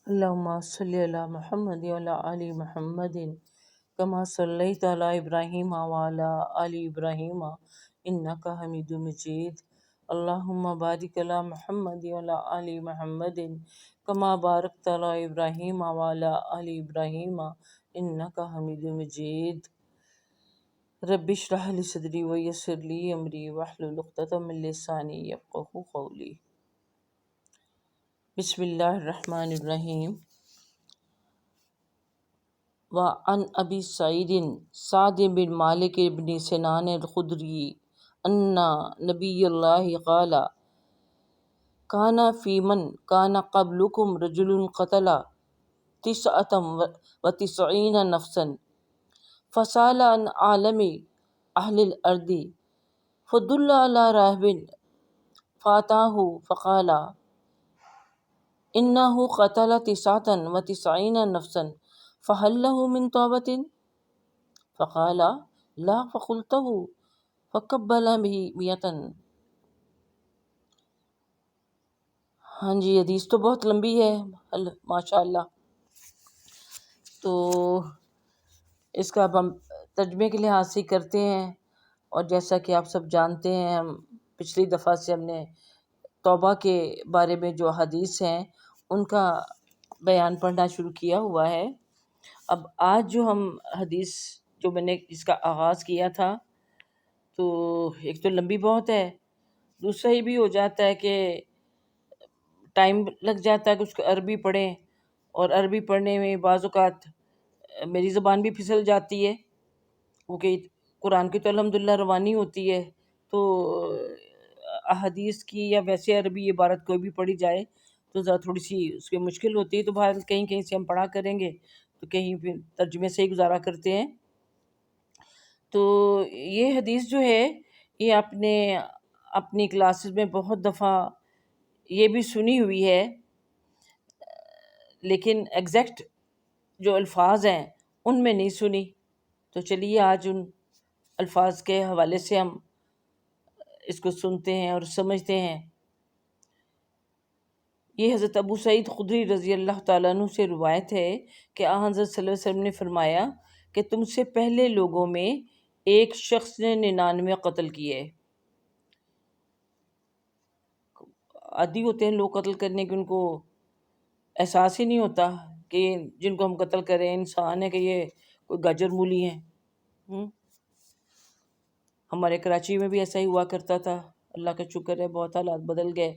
اللهم صل على محمد وعلى آل محمد كما صليت على إبراهيم وعلى آل إبراهيم إنك حميد مجيد. اللهم بارك على محمد وعلى آل محمد كما باركت على إبراهيم وعلى آل إبراهيم إنك حميد مجيد. رب اشرح لي صدري ويسر لي أمري واحلل عقدة من لساني يفقهوا قولي. بسم اللہ الرحمن الرحیم. وعن ابی سعد بن مالک بن سنان الخدری ان نبی اللہ قال کان فی من کان قبلکم رجل قتل 99 نفسا فسال عن عالم اہل الارض فدل علی راہب فاتاہ فقال انہ قتل 99 نفسا فہل لہ من توبۃ فقال لا فقلتہ فقبل میتا. ہاں جی، حدیث تو بہت لمبی ہے ماشاء اللہ. تو اس کا اب ہم ترجمے کے لحاظ سے کرتے ہیں. اور جیسا کہ آپ سب جانتے ہیں، ہم پچھلی دفعہ سے ہم نے توبہ کے بارے میں جو حدیث ہیں ان کا بیان پڑھنا شروع کیا ہوا ہے. اب آج جو ہم حدیث جو میں نے اس کا آغاز کیا تھا، تو ایک تو لمبی بہت ہے، دوسرا یہ بھی ہو جاتا ہے کہ ٹائم لگ جاتا ہے کہ اس کو عربی پڑھیں، اور عربی پڑھنے میں بعض اوقات میری زبان بھی پھسل جاتی ہے، کیونکہ قرآن کی تو الحمدللہ روانی ہوتی ہے. تو احادیث کی یا ویسے عربی عبارت کوئی بھی پڑھی جائے تو ذرا تھوڑی سی اس کی مشکل ہوتی ہے. تو بہرحال کہیں کہیں سے ہم پڑھا کریں گے، تو کہیں پھر ترجمے سے ہی گزارا کرتے ہیں. تو یہ حدیث جو ہے یہ آپ نے اپنی کلاسز میں بہت دفعہ یہ بھی سنی ہوئی ہے، لیکن ایگزیکٹ جو الفاظ ہیں ان میں نہیں سنی. تو چلیے آج ان الفاظ کے حوالے سے ہم اس کو سنتے ہیں اور سمجھتے ہیں. یہ حضرت ابو سعید خدری رضی اللہ تعالیٰ عنہ سے روایت ہے کہ آن حضرت صلی اللہ علیہ وسلم نے فرمایا کہ تم سے پہلے لوگوں میں ایک شخص نے 99 قتل کیے. عادی ہوتے ہیں لوگ قتل کرنے کے، ان کو احساس ہی نہیں ہوتا کہ جن کو ہم قتل کریں انسان ہے، کہ یہ کوئی گاجر مولی ہیں. ہمارے کراچی میں بھی ایسا ہی ہوا کرتا تھا، اللہ کا شکر ہے بہت حالات بدل گئے.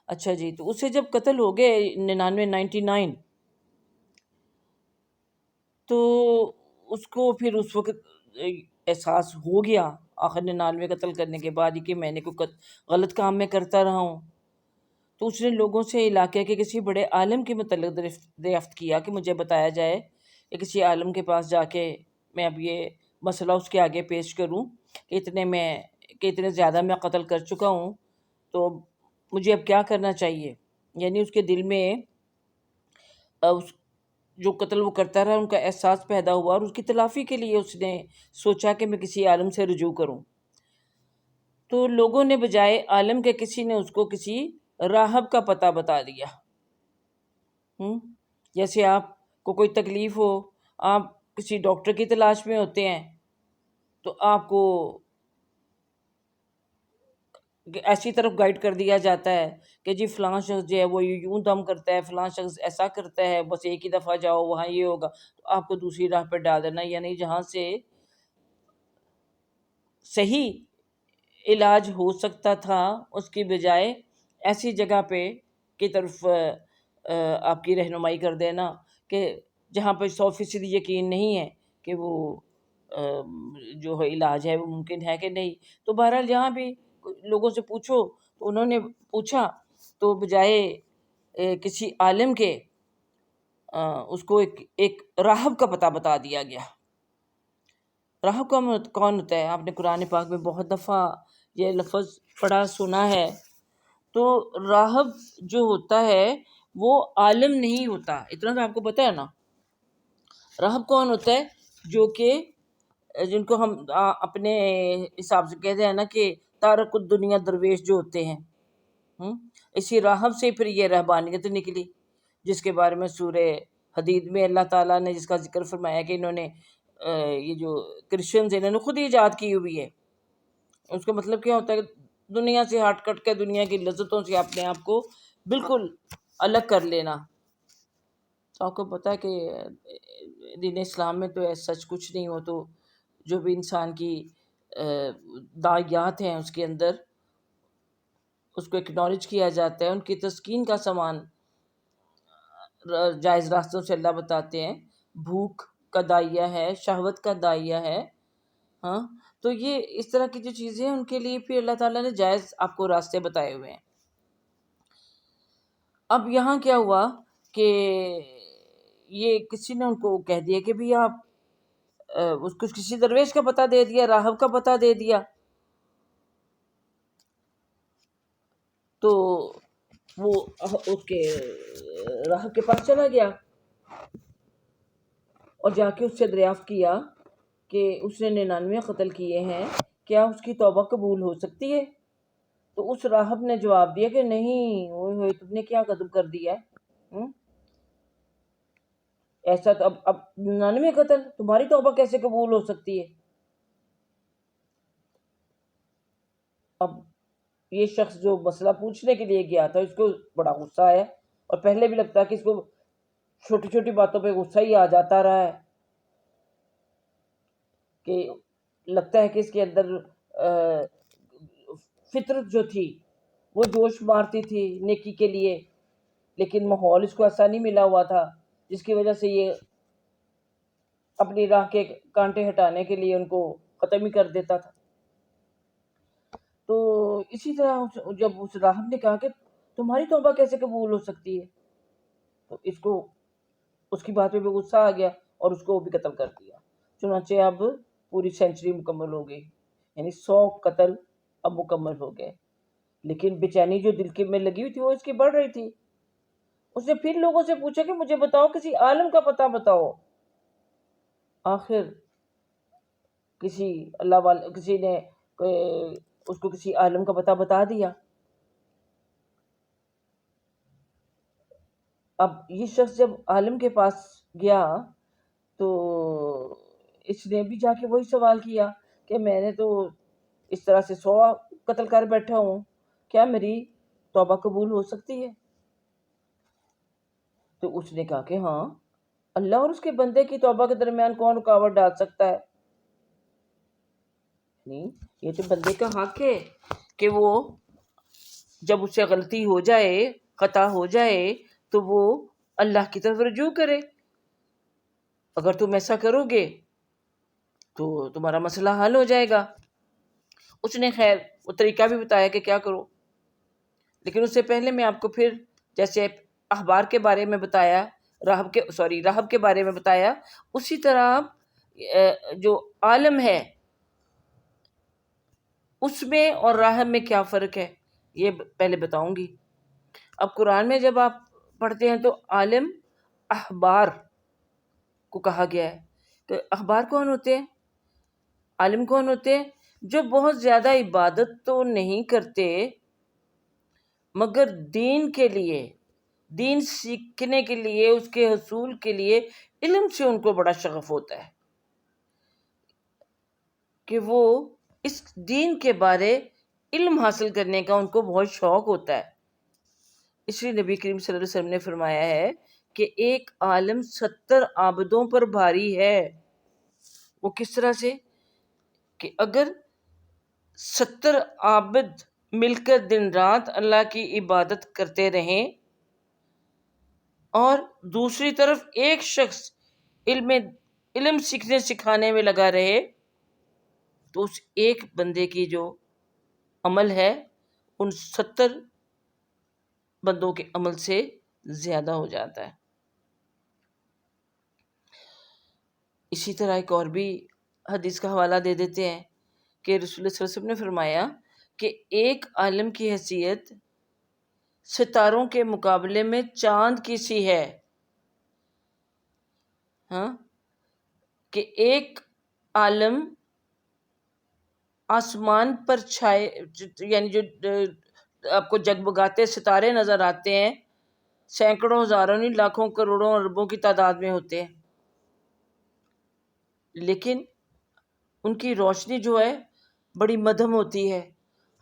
اچھا جی، تو اسے جب قتل ہو گئے 99 تو اس کو پھر اس وقت احساس ہو گیا آخر 99 قتل کرنے کے بعد کہ میں نے کوئی غلط کام میں کرتا رہا ہوں. تو اس نے لوگوں سے علاقے کے کسی بڑے عالم کے متعلق دریافت کیا کہ مجھے بتایا جائے کہ کسی عالم کے پاس جا کے میں اب یہ مسئلہ اس کے آگے پیش کروں کہ اتنے زیادہ میں قتل کر چکا ہوں، تو مجھے اب کیا کرنا چاہیے. یعنی اس کے دل میں جو قتل وہ کرتا رہا ان کا احساس پیدا ہوا، اور اس کی تلافی کے لیے اس نے سوچا کہ میں کسی عالم سے رجوع کروں. تو لوگوں نے بجائے عالم کے کسی نے اس کو کسی راہب کا پتہ بتا دیا. جیسے آپ کو کوئی تکلیف ہو، آپ کسی ڈاکٹر کی تلاش میں ہوتے ہیں، تو آپ کو ایسی طرف گائیڈ کر دیا جاتا ہے کہ جی فلاں شخص جو ہے وہ یوں دم کرتا ہے، فلاں شخص ایسا کرتا ہے، بس ایک ہی دفعہ جاؤ وہاں یہ ہوگا. تو آپ کو دوسری راہ پہ ڈال دینا، یعنی جہاں سے صحیح علاج ہو سکتا تھا اس کی بجائے ایسی جگہ پہ کی طرف آپ کی رہنمائی کر دینا کہ جہاں پہ 100% یقین نہیں ہے کہ وہ جو ہے علاج ہے وہ ممکن ہے کہ نہیں. تو بہرحال جہاں بھی لوگوں سے پوچھو، تو انہوں نے پوچھا تو بجائے کسی عالم کے اس کو ایک راہب کا پتہ بتا دیا گیا. راہب کون ہوتا ہے؟ آپ نے قرآن پاک میں بہت دفعہ یہ لفظ پڑھا سنا ہے. تو راہب جو ہوتا ہے وہ عالم نہیں ہوتا، اتنا تو آپ کو پتہ ہے نا. راہب کون ہوتا ہے؟ جو کہ جن کو ہم اپنے حساب سے کہتے ہیں نا کہ تارک الدنیا درویش جو ہوتے ہیں. اسی راہب سے پھر یہ رہبانیت نکلی، جس کے بارے میں سورہ حدید میں اللہ تعالیٰ نے جس کا ذکر فرمایا کہ انہوں نے یہ جو کرسچنز انہوں نے خود ہی ایجاد کی ہوئی ہے. اس کا مطلب کیا ہوتا ہے کہ دنیا سے ہٹ کٹ کے دنیا کی لذتوں سے اپنے آپ کو بالکل الگ کر لینا. تو آپ کو پتہ ہے کہ دین اسلام میں تو ایسا سچ کچھ نہیں ہو، تو جو بھی انسان کی داعیات ہیں اس کے اندر اس کو اکنالج کیا جاتا ہے، ان کی تسکین کا سامان جائز راستوں سے اللہ بتاتے ہیں. بھوک کا داعیہ ہے، شہوت کا داعیہ ہے. ہاں، تو یہ اس طرح کی جو چیزیں ہیں ان کے لیے پھر اللہ تعالیٰ نے جائز آپ کو راستے بتائے ہوئے ہیں. اب یہاں کیا ہوا کہ یہ کسی نے ان کو کہہ دیا کہ بھی آپ اس کو کسی درویش کا پتہ دے دیا، راہب کا پتہ دے دیا. تو وہ اس کے راہب کے پاس چلا گیا اور جا کے اس سے دریافت کیا کہ اس نے 99 قتل کیے ہیں، کیا اس کی توبہ قبول ہو سکتی ہے؟ تو اس راہب نے جواب دیا کہ نہیں، اوئے تم نے کیا قتل کر دیا ہے؟ ایسا تو اب 99 قتل تمہاری توبہ کیسے قبول ہو سکتی ہے؟ اب یہ شخص جو مسئلہ پوچھنے کے لیے گیا تھا اس کو بڑا غصہ آیا، اور پہلے بھی لگتا ہے کہ اس کو چھوٹی چھوٹی باتوں پہ غصہ ہی آ جاتا رہا ہے، کہ لگتا ہے کہ اس کے اندر فطرت جو تھی وہ جوش مارتی تھی نیکی کے لیے، لیکن ماحول اس کو ایسا نہیں ملا ہوا تھا جس کی وجہ سے یہ اپنی راہ کے کانٹے ہٹانے کے لیے ان کو ختم ہی کر دیتا تھا. تو اسی طرح جب اس راہب نے کہا کہ تمہاری توبہ کیسے قبول ہو سکتی ہے، تو اس کو اس کی بات پہ بھی غصہ آ گیا اور اس کو بھی قتل کر دیا. چنانچہ اب پوری سینچری مکمل ہو گئی، یعنی 100 قتل اب مکمل ہو گئے. لیکن بے چینی جو دل کے میں لگی ہوئی تھی وہ اس کی بڑھ رہی تھی. اس نے پھر لوگوں سے پوچھا کہ مجھے بتاؤ، کسی عالم کا پتہ بتاؤ. آخر کسی اللہ والے کسی نے اس کو کسی عالم کا پتہ بتا دیا. اب یہ شخص جب عالم کے پاس گیا تو اس نے بھی جا کے وہی سوال کیا کہ میں نے تو اس طرح سے 100 قتل کر بیٹھا ہوں، کیا میری توبہ قبول ہو سکتی ہے؟ تو اس نے کہا کہ ہاں، اللہ اور اس کے بندے کی توبہ کے درمیان کون رکاوٹ ڈال سکتا ہے؟ نہیں، یہ تو بندے کا حق ہے کہ وہ جب اس سے غلطی ہو جائے، خطا ہو جائے، تو وہ اللہ کی طرف رجوع کرے. اگر تم ایسا کرو گے تو تمہارا مسئلہ حل ہو جائے گا. اس نے خیر وہ طریقہ بھی بتایا کہ کیا کرو، لیکن اس سے پہلے میں آپ کو پھر جیسے احبار کے بارے میں بتایا، راہب کے بارے میں بتایا، اسی طرح جو عالم ہے اس میں اور راہب میں کیا فرق ہے یہ پہلے بتاؤں گی. اب قرآن میں جب آپ پڑھتے ہیں تو عالم احبار کو کہا گیا ہے. تو احبار کون ہوتے ہیں، عالم کون ہوتے ہیں؟ جو بہت زیادہ عبادت تو نہیں کرتے مگر دین کے لیے، دین سیکھنے کے لیے، اس کے حصول کے لیے علم سے ان کو بڑا شغف ہوتا ہے کہ وہ اس دین کے بارے علم حاصل کرنے کا ان کو بہت شوق ہوتا ہے. اس لیے نبی کریم صلی اللہ علیہ وسلم نے فرمایا ہے کہ ایک عالم 70 عابدوں پر بھاری ہے. وہ کس طرح سے کہ اگر 70 عابد مل کر دن رات اللہ کی عبادت کرتے رہیں اور دوسری طرف ایک شخص علم سیکھنے سکھانے میں لگا رہے، تو اس ایک بندے کی جو عمل ہے ان 70 بندوں کے عمل سے زیادہ ہو جاتا ہے. اسی طرح ایک اور بھی حدیث کا حوالہ دے دیتے ہیں کہ رسول اللہ صلی اللہ علیہ وسلم نے فرمایا کہ ایک عالم کی حیثیت ستاروں کے مقابلے میں چاند کی سی ہے. ہاں، کہ ایک عالم آسمان پر چھائے، یعنی جو آپ کو جگمگاتے ستارے نظر آتے ہیں، سینکڑوں، ہزاروں نہیں، لاکھوں، کروڑوں، اربوں کی تعداد میں ہوتے ہیں، لیکن ان کی روشنی جو ہے بڑی مدھم ہوتی ہے.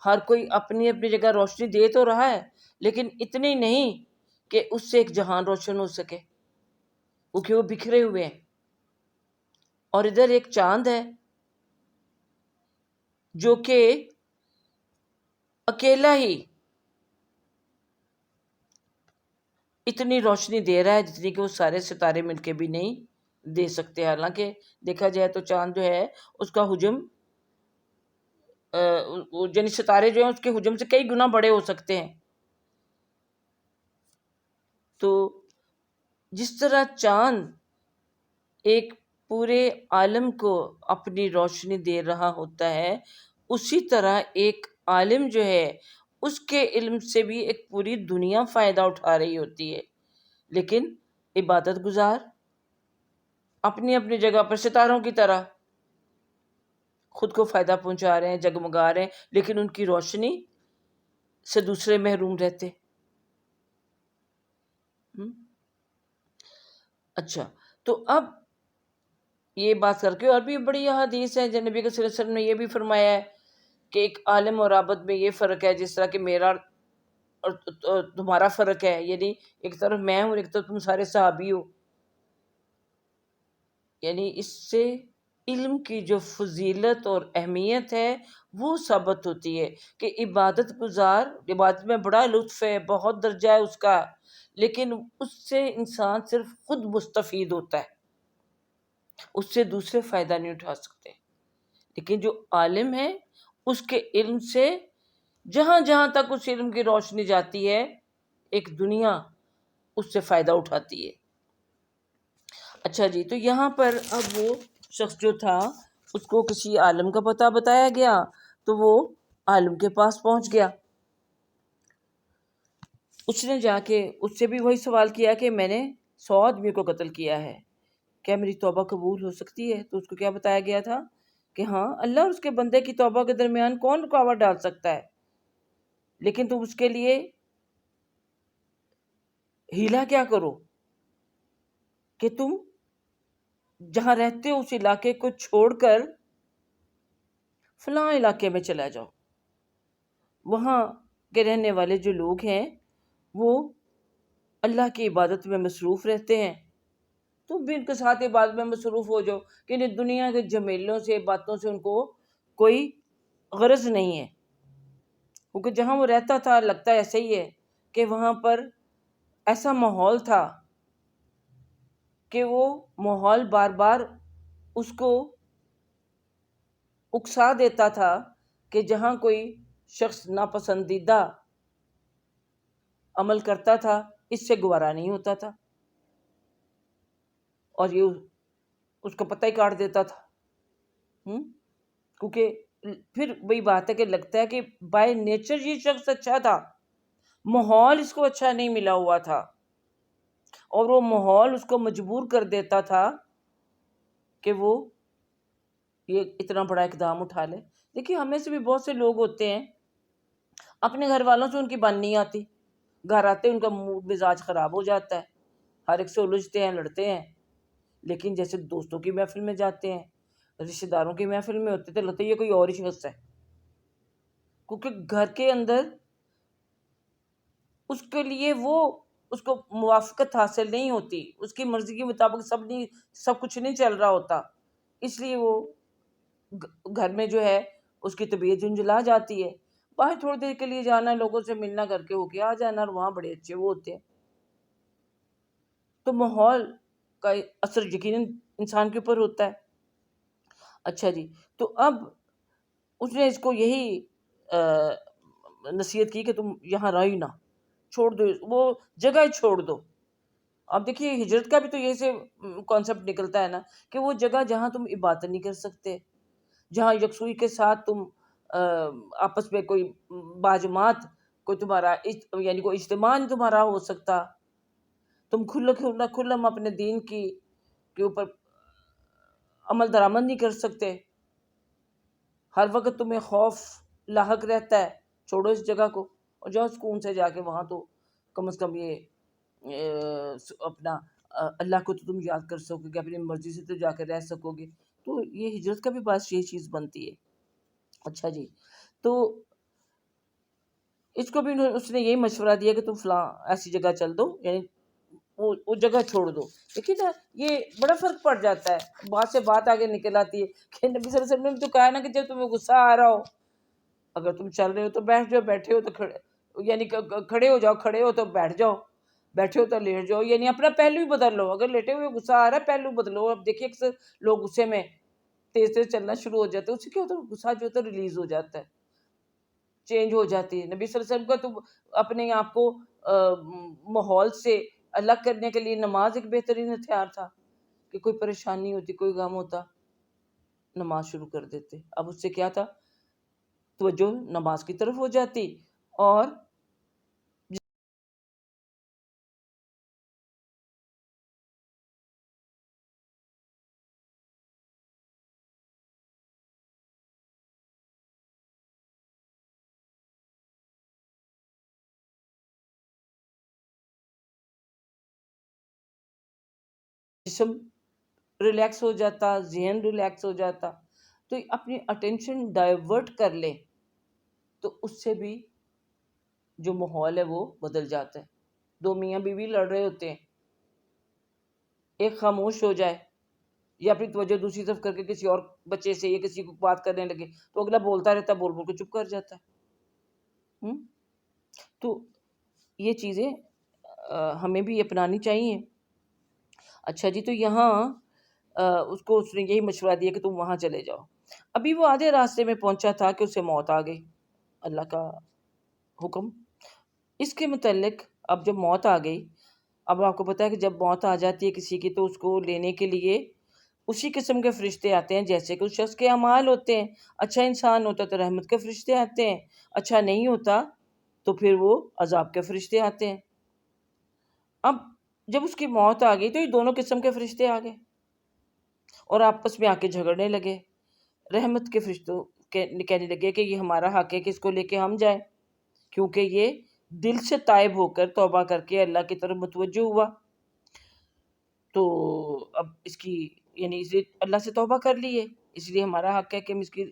ہر کوئی اپنی اپنی جگہ روشنی دے تو رہا ہے، لیکن اتنی نہیں کہ اس سے ایک جہان روشن ہو سکے، کیونکہ وہ بکھرے ہوئے ہیں. اور ادھر ایک چاند ہے جو کہ اکیلا ہی اتنی روشنی دے رہا ہے جتنی کہ وہ سارے ستارے مل کے بھی نہیں دے سکتے. حالانکہ دیکھا جائے تو چاند جو ہے اس کا حجم یعنی ستارے جو ہیں اس کے حجم سے کئی گنا بڑے ہو سکتے ہیں. تو جس طرح چاند ایک پورے عالم کو اپنی روشنی دے رہا ہوتا ہے، اسی طرح ایک عالم جو ہے اس کے علم سے بھی ایک پوری دنیا فائدہ اٹھا رہی ہوتی ہے. لیکن عبادت گزار اپنی اپنی جگہ پر ستاروں کی طرح خود کو فائدہ پہنچا رہے ہیں، جگمگا رہے ہیں، لیکن ان کی روشنی سے دوسرے محروم رہتے. اچھا، تو اب یہ بات کر کے اور بھی بڑی حدیث ہے. نبی صلی اللہ علیہ وسلم نے یہ بھی فرمایا ہے کہ ایک عالم اور عابد میں یہ فرق ہے جس طرح کہ میرا اور تمہارا فرق ہے، یعنی ایک طرف میں ہوں اور ایک طرف تم سارے صحابی ہو. یعنی اس سے علم کی جو فضیلت اور اہمیت ہے وہ ثابت ہوتی ہے کہ عبادت گزار، عبادت میں بڑا لطف ہے، بہت درجہ ہے اس کا، لیکن اس سے انسان صرف خود مستفید ہوتا ہے، اس سے دوسرے فائدہ نہیں اٹھا سکتے. لیکن جو عالم ہے اس کے علم سے جہاں جہاں تک اس علم کی روشنی جاتی ہے ایک دنیا اس سے فائدہ اٹھاتی ہے. اچھا جی، تو یہاں پر اب وہ شخص جو تھا اس کو کسی عالم کا پتہ بتایا گیا تو وہ عالم کے پاس پہنچ گیا. اس نے جا کے اس سے بھی وہی سوال کیا کہ میں نے 100 آدمی کو قتل کیا ہے، کیا میری توبہ قبول ہو سکتی ہے؟ تو اس کو کیا بتایا گیا تھا کہ ہاں، اللہ اور اس کے بندے کی توبہ کے درمیان کون رکاوٹ ڈال سکتا ہے، لیکن تم اس کے لیے ہیلا کیا کرو کہ تم جہاں رہتے ہو اس علاقے کو چھوڑ کر فلاں علاقے میں چلا جاؤ. وہاں کے رہنے والے جو لوگ ہیں وہ اللہ کی عبادت میں مصروف رہتے ہیں، تم بھی ان کے ساتھ عبادت میں مصروف ہو جاؤ، کہ دنیا کے جھمیلوں سے، باتوں سے ان کو کوئی غرض نہیں ہے. کیونکہ جہاں وہ رہتا تھا لگتا ایسا ہی ہے کہ وہاں پر ایسا ماحول تھا کہ وہ ماحول بار بار اس کو اکسا دیتا تھا کہ جہاں کوئی شخص ناپسندیدہ عمل کرتا تھا اس سے گوارا نہیں ہوتا تھا اور یہ اس کا پتہ ہی کاٹ دیتا تھا. کیونکہ پھر وہی بات ہے کہ لگتا ہے کہ بائی نیچر یہ شخص اچھا تھا، ماحول اس کو اچھا نہیں ملا ہوا تھا اور وہ ماحول اس کو مجبور کر دیتا تھا کہ وہ یہ اتنا بڑا اقدام اٹھا لے. دیکھیے ہمیں سے بھی بہت سے لوگ ہوتے ہیں اپنے گھر والوں سے ان کی بن نہیں آتی، گھر آتے ان کا مزاج خراب ہو جاتا ہے، ہر ایک سے الجھتے ہیں، لڑتے ہیں. لیکن جیسے دوستوں کی محفل میں جاتے ہیں، رشتہ داروں کی محفل میں ہوتے تھے، لگتا ہے یہ کوئی اور ہی شخص ہے. کیونکہ گھر کے اندر اس کے لیے وہ اس کو موافقت حاصل نہیں ہوتی، اس کی مرضی کے مطابق سب کچھ نہیں چل رہا ہوتا، اس لیے وہ گھر میں جو ہے اس کی طبیعت جھنجھلا جاتی ہے. باہر تھوڑی دیر کے لیے جانا، لوگوں سے ملنا، کر کے ہو کے آ جانا، اور وہاں بڑے اچھے وہ ہوتے ہیں. تو ماحول کا اثر یقیناً انسان کے اوپر ہوتا ہے. اچھا جی، تو اب اس نے اس کو یہی نصیحت کی کہ تم یہاں رہو ہی نہ، چھوڑ دو، وہ جگہ ہی چھوڑ دو. اب دیکھیے ہجرت کا بھی تو یہی سے کانسیپٹ نکلتا ہے نا کہ وہ جگہ جہاں تم عبادت نہیں کر سکتے، جہاں یکسوئی کے ساتھ تم آپس میں کوئی باجماعت کوئی تمہارا یعنی کوئی اجتماع نہیں تمہارا ہو سکتا، تم کھلم اپنے دین کے اوپر عمل درآمد نہیں کر سکتے، ہر وقت تمہیں خوف لاحق رہتا ہے. چھوڑو اس جگہ کو اور جاؤ سکون سے جا کے وہاں تو کم از کم یہ اپنا اللہ کو تو تم یاد کر سکو گے، اپنی مرضی سے تو جا کر رہ سکو گے، تو یہ ہجرت کا بھی باعث یہ چیز بنتی ہے۔ اچھا جی، تو اس کو بھی اس نے یہی مشورہ دیا کہ تم فلاں ایسی جگہ چل دو، یعنی وہ جگہ چھوڑ دو۔ دیکھیے نا، یہ بڑا فرق پڑ جاتا ہے، بات سے بات آگے نکل آتی ہے کہ نبی صلی اللہ علیہ وسلم نے تو کہا نا کہ جب تمہیں غصہ آ رہا ہو، اگر تم چل رہے ہو تو بیٹھ جاؤ، بیٹھے ہو تو یعنی کھڑے ہو جاؤ، کھڑے ہو تو بیٹھ جاؤ، بیٹھے ہو تو لیٹ جاؤ، یعنی اپنا پہلو ہی بدل لو۔ اگر لیٹے ہوئے غصہ آ رہا ہے، پہلو بدلو۔ اب دیکھیے اکثر لوگ غصے میں تیز تیز چلنا شروع ہو جاتے ہیں، اس سے کیا ہوتا ہے، غصہ جو ہوتا ہے ریلیز ہو جاتا ہے، چینج ہو جاتی ہے۔ نبی صلی اللہ علیہ وسلم کا تو اپنے آپ کو ماحول سے الگ کرنے کے لیے نماز ایک بہترین ہتھیار تھا، کہ کوئی پریشانی ہوتی، کوئی غم ہوتا، نماز شروع کر دیتے۔ اب اس سے کیا تھا، توجہ نماز کی طرف ہو جاتی، اور جسم ریلیکس ہو جاتا، ذہن ریلیکس ہو جاتا، تو اپنی اٹینشن ڈائیورٹ کر لے تو اس سے بھی جو ماحول ہے وہ بدل جاتا ہے۔ دو میاں بیوی لڑ رہے ہوتے ہیں، ایک خاموش ہو جائے یا اپنی توجہ دوسری طرف کر کے کسی اور بچے سے یا کسی کو بات کرنے لگے، تو اگلا بولتا رہتا ہے، بول بول کے چپ کر جاتا ہے۔ تو یہ چیزیں ہمیں بھی اپنانی چاہیے۔ اچھا جی، تو یہاں اس نے یہی مشورہ دیا کہ تم وہاں چلے جاؤ۔ ابھی وہ آدھے راستے میں پہنچا تھا کہ اسے موت آ گئی، اللہ کا حکم۔ اس کے متعلق اب جب موت آ گئی، اب آپ کو پتا ہے کہ جب موت آ جاتی ہے کسی کی، تو اس کو لینے کے لیے اسی قسم کے فرشتے آتے ہیں جیسے کہ اس شخص کے اعمال ہوتے ہیں۔ اچھا انسان ہوتا تو رحمت کے فرشتے آتے ہیں، اچھا نہیں ہوتا تو پھر وہ عذاب کے فرشتے آتے ہیں۔ اب جب اس کی موت آ گئی تو یہ دونوں قسم کے فرشتے آ گئے اور آپس میں آ کے جھگڑنے لگے۔ رحمت کے فرشتوں کہنے لگے کہ یہ ہمارا حق ہے کہ اس کو لے کے ہم جائیں، کیونکہ یہ دل سے تائب ہو کر توبہ کر کے اللہ کی طرف متوجہ ہوا، تو اب اس کی یعنی اسے اللہ سے توبہ کر لی ہے، اس لیے ہمارا حق ہے کہ ہم اس کی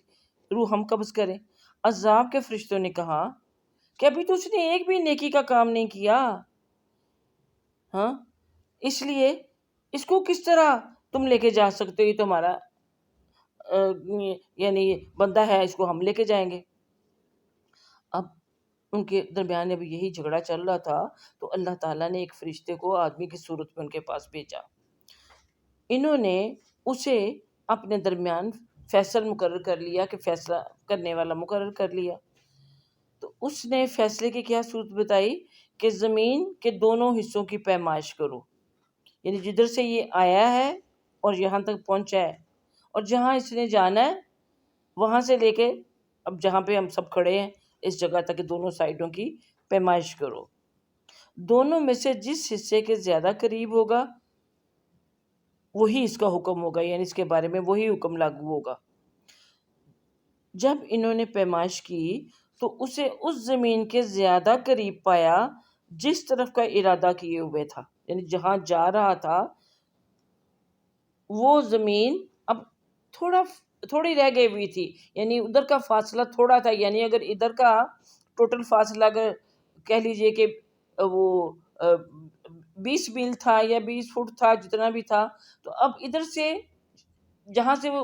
روح ہم قبض کریں۔ عذاب کے فرشتوں نے کہا کہ ابھی تو اس نے ایک بھی نیکی کا کام نہیں کیا، ہاں، اس لیے اس کو کس طرح تم لے کے جا سکتے ہو، یہ تمہارا یعنی بندہ ہے، اس کو ہم لے کے جائیں گے۔ اب ان کے درمیان ابھی یہی جھگڑا چل رہا تھا، تو اللہ تعالیٰ نے ایک فرشتے کو آدمی کی صورت میں ان کے پاس بھیجا۔ انہوں نے اسے اپنے درمیان فیصل مقرر کر لیا، کہ فیصلہ کرنے والا مقرر کر لیا۔ تو اس نے فیصلے کی کیا صورت بتائی کہ زمین کے دونوں حصوں کی پیمائش کرو، یعنی جدھر سے یہ آیا ہے اور یہاں تک پہنچا ہے، اور جہاں اس نے جانا ہے وہاں سے لے کے اب جہاں پہ ہم سب کھڑے ہیں اس جگہ تک دونوں سائڈوں کی پیمائش کرو۔ دونوں میں سے جس حصے کے زیادہ قریب ہوگا وہی اس کا حکم ہوگا، یعنی اس کے بارے میں وہی حکم لاگو ہوگا۔ جب انہوں نے پیمائش کی تو اسے اس زمین کے زیادہ قریب پایا جس طرف کا ارادہ کیے ہوئے تھا، یعنی جہاں جا رہا تھا وہ زمین اب تھوڑی رہ گئی ہوئی تھی، یعنی ادھر کا فاصلہ تھوڑا تھا، یعنی اگر ادھر کا ٹوٹل فاصلہ اگر کہہ لیجئے کہ وہ 20 میل تھا یا 20 فٹ تھا، جتنا بھی تھا، تو اب ادھر سے جہاں سے وہ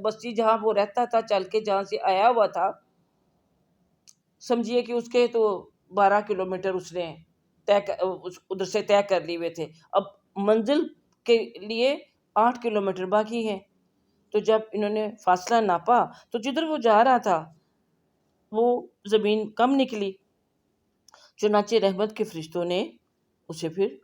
بستی جہاں وہ رہتا تھا چل کے جہاں سے آیا ہوا تھا، سمجھیے کہ اس کے تو 12 کلومیٹر اس نے ادھر سے طے کر لیے ہوئے تھے، اب منزل کے لیے 8 کلومیٹر باقی ہے۔ تو جب انہوں نے فاصلہ ناپا تو جدھر وہ جا رہا تھا وہ زمین کم نکلی، چنانچہ رحمت کے فرشتوں نے اسے پھر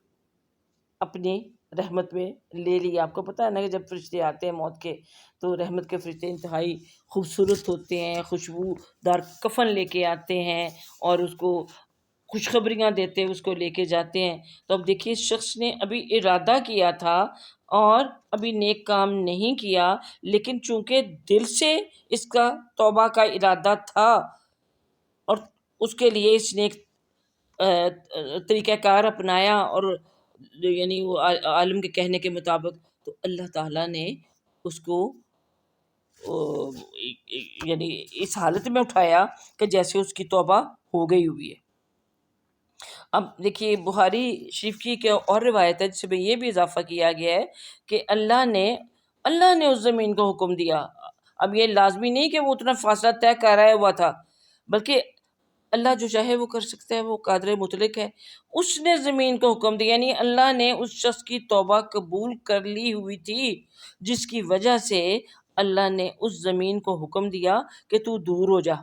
اپنی رحمت میں لے لیا۔ آپ کو پتہ ہے نا کہ جب فرشتے آتے ہیں موت کے تو رحمت کے فرشتے انتہائی خوبصورت ہوتے ہیں، خوشبودار کفن لے کے آتے ہیں اور اس کو خوشخبریاں دیتے ہیں، اس کو لے کے جاتے ہیں۔ تو اب دیکھیے اس شخص نے ابھی ارادہ کیا تھا اور ابھی نیک کام نہیں کیا، لیکن چونکہ دل سے اس کا توبہ کا ارادہ تھا اور اس کے لیے اس نے طریقہ کار اپنایا اور یعنی وہ عالم کے کہنے کے مطابق، تو اللہ تعالیٰ نے اس کو یعنی اس حالت میں اٹھایا کہ جیسے اس کی توبہ ہو گئی ہوئی ہے۔ اب دیکھیے بخاری شریف کی ایک اور روایت ہے جس میں یہ بھی اضافہ کیا گیا ہے کہ اللہ نے اس زمین کو حکم دیا۔ اب یہ لازمی نہیں کہ وہ اتنا فاصلہ طے کرایا ہوا تھا، بلکہ اللہ جو چاہے وہ کر سکتا ہے، وہ قادر مطلق ہے۔ اس نے زمین کو حکم دیا، یعنی اللہ نے اس شخص کی توبہ قبول کر لی ہوئی تھی، جس کی وجہ سے اللہ نے اس زمین کو حکم دیا کہ تو دور ہو جا،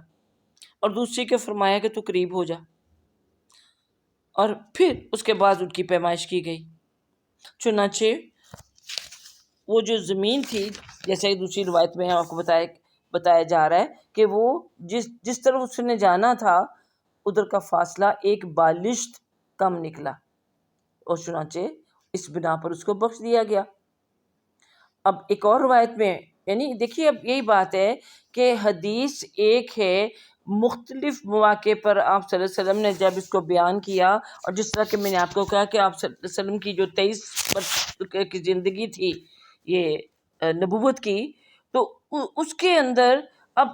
اور دوسری کو فرمایا کہ تو قریب ہو جا، اور پھر اس کے بعد ان کی پیمائش کی گئی۔ چنانچہ وہ جو زمین تھی، جیسے دوسری روایت میں آپ کو بتایا جا رہا ہے کہ وہ جس طرف اس نے جانا تھا ادھر کا فاصلہ ایک بالشت کم نکلا، اور چنانچہ اس بنا پر اس کو بخش دیا گیا۔ اب ایک اور روایت میں، یعنی دیکھیے اب یہی بات ہے کہ حدیث ایک ہے، مختلف مواقع پر آپ صلی اللہ علیہ وسلم نے جب اس کو بیان کیا، اور جس طرح کہ میں نے آپ کو کہا کہ آپ صلی اللہ علیہ وسلم کی جو 23 برس کی زندگی تھی یہ نبوت کی، تو اس کے اندر اب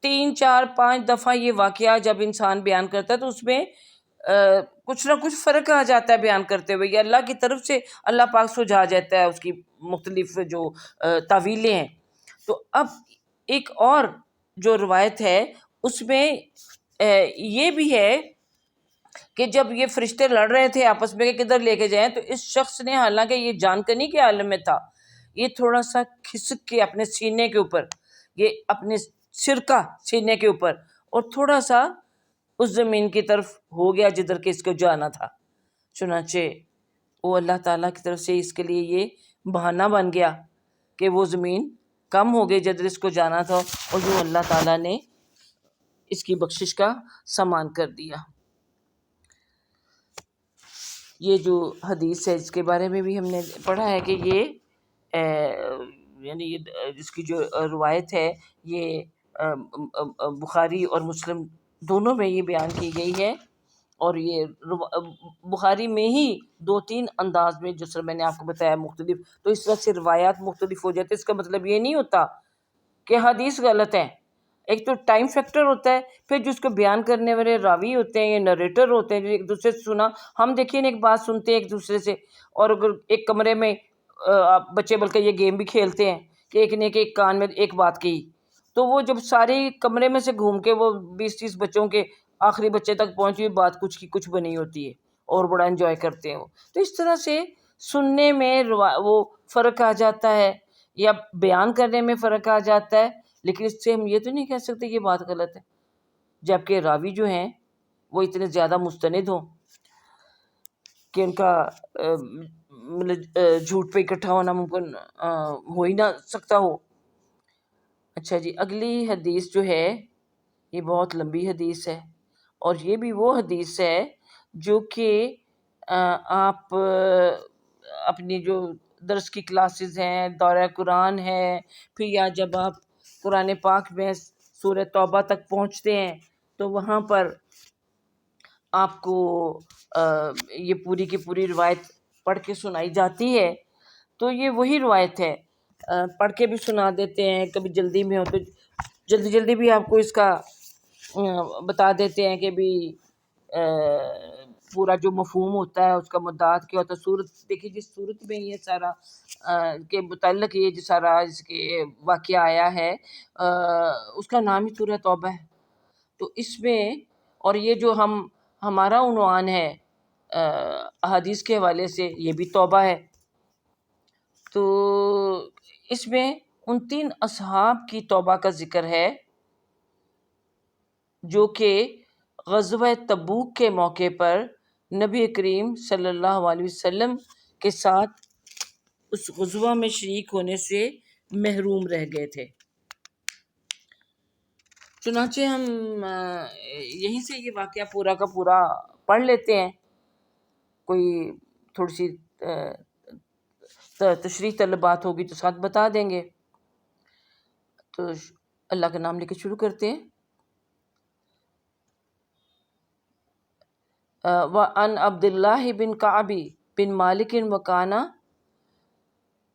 3 4 5 دفعہ یہ واقعہ جب انسان بیان کرتا ہے تو اس میں کچھ نہ کچھ فرق آ جاتا ہے بیان کرتے ہوئے، یا اللہ کی طرف سے اللہ پاک سجھا جاتا ہے اس کی مختلف جو تعویلیں ہیں۔ تو اب ایک اور جو روایت ہے اس میں یہ بھی ہے کہ جب یہ فرشتے لڑ رہے تھے آپس میں کہ کدھر لے کے جائیں، تو اس شخص نے، حالانکہ یہ جان کنی کے عالم میں تھا، یہ تھوڑا سا کھسک کے اپنے سینے کے اوپر، یہ اپنے سر کا سینے کے اوپر، اور تھوڑا سا اس زمین کی طرف ہو گیا جدھر کہ اس کو جانا تھا۔ چنانچہ وہ اللہ تعالیٰ کی طرف سے اس کے لیے یہ بہانہ بن گیا کہ وہ زمین کم ہو گئی جدھر اس کو جانا تھا، اور جو اللہ تعالیٰ نے اس کی بخشش کا سامان کر دیا۔ یہ جو حدیث ہے اس کے بارے میں بھی ہم نے پڑھا ہے کہ یہ یعنی اس کی جو روایت ہے یہ بخاری اور مسلم دونوں میں یہ بیان کی گئی ہے، اور یہ بخاری میں ہی 2-3 انداز میں، جس طرح میں نے آپ کو بتایا مختلف، تو اس طرح سے روایات مختلف ہو جاتے، اس کا مطلب یہ نہیں ہوتا کہ حدیث غلط ہے۔ ایک تو ٹائم فیکٹر ہوتا ہے، پھر جو اس کو بیان کرنے والے راوی ہوتے ہیں یا نریٹر ہوتے ہیں جو ایک دوسرے سے سنا، ہم دیکھیے ایک بات سنتے ہیں ایک دوسرے سے، اور اگر ایک کمرے میں بچے بلکہ یہ گیم بھی کھیلتے ہیں کہ ایک نے ایک کان میں ایک بات کہی، تو وہ جب سارے کمرے میں سے گھوم کے وہ 20-30 بچوں کے آخری بچے تک پہنچی ہوئی بات کچھ کی کچھ بنی ہوتی ہے، اور بڑا انجوائے کرتے ہیں وہ۔ تو اس طرح سے سننے میں وہ فرق آ جاتا ہے، یا بیان کرنے میں فرق آ جاتا ہے، لیکن اس سے ہم یہ تو نہیں کہہ سکتے یہ بات غلط ہے، جبکہ راوی جو ہیں وہ اتنے زیادہ مستند ہوں کہ ان کا جھوٹ پہ اکٹھا ہونا ممکن ہو ہی نہ سکتا ہو۔ اچھا جی، اگلی حدیث جو ہے یہ بہت لمبی حدیث ہے، اور یہ بھی وہ حدیث ہے جو کہ آپ اپنی جو درس کی کلاسز ہیں، دورہ قرآن ہے، پھر یا جب آپ قرآن پاک میں سورہ توبہ تک پہنچتے ہیں تو وہاں پر آپ کو یہ پوری کی پوری روایت پڑھ کے سنائی جاتی ہے۔ تو یہ وہی روایت ہے، پڑھ کے بھی سنا دیتے ہیں، کبھی جلدی میں ہو تو جلدی بھی آپ کو اس کا بتا دیتے ہیں کہ بھی پورا جو مفہوم ہوتا ہے اس کا مدعات کیا ہوتا ہے۔ سورت دیکھیے جس سورت میں یہ سارا کے متعلق یہ جو سارا اس کے واقعہ آیا ہے اس کا نام ہی سورہ توبہ ہے، تو اس میں، اور یہ جو ہمارا عنوان ہے احادیث کے حوالے سے یہ بھی توبہ ہے، تو اس میں ان 3 اصحاب کی توبہ کا ذکر ہے جو کہ غزوہ تبوک کے موقع پر نبی کریم صلی اللہ علیہ وسلم کے ساتھ اس غزوہ میں شریک ہونے سے محروم رہ گئے تھے۔ چنانچہ ہم یہیں سے یہ واقعہ پورا کا پورا پڑھ لیتے ہیں، کوئی تھوڑی سی تشریح طلب بات ہوگی تو ساتھ بتا دیں گے۔ تو اللہ کا نام لے کے شروع کرتے ہیں۔ وعن عبد اللہ بن کعب بن مالک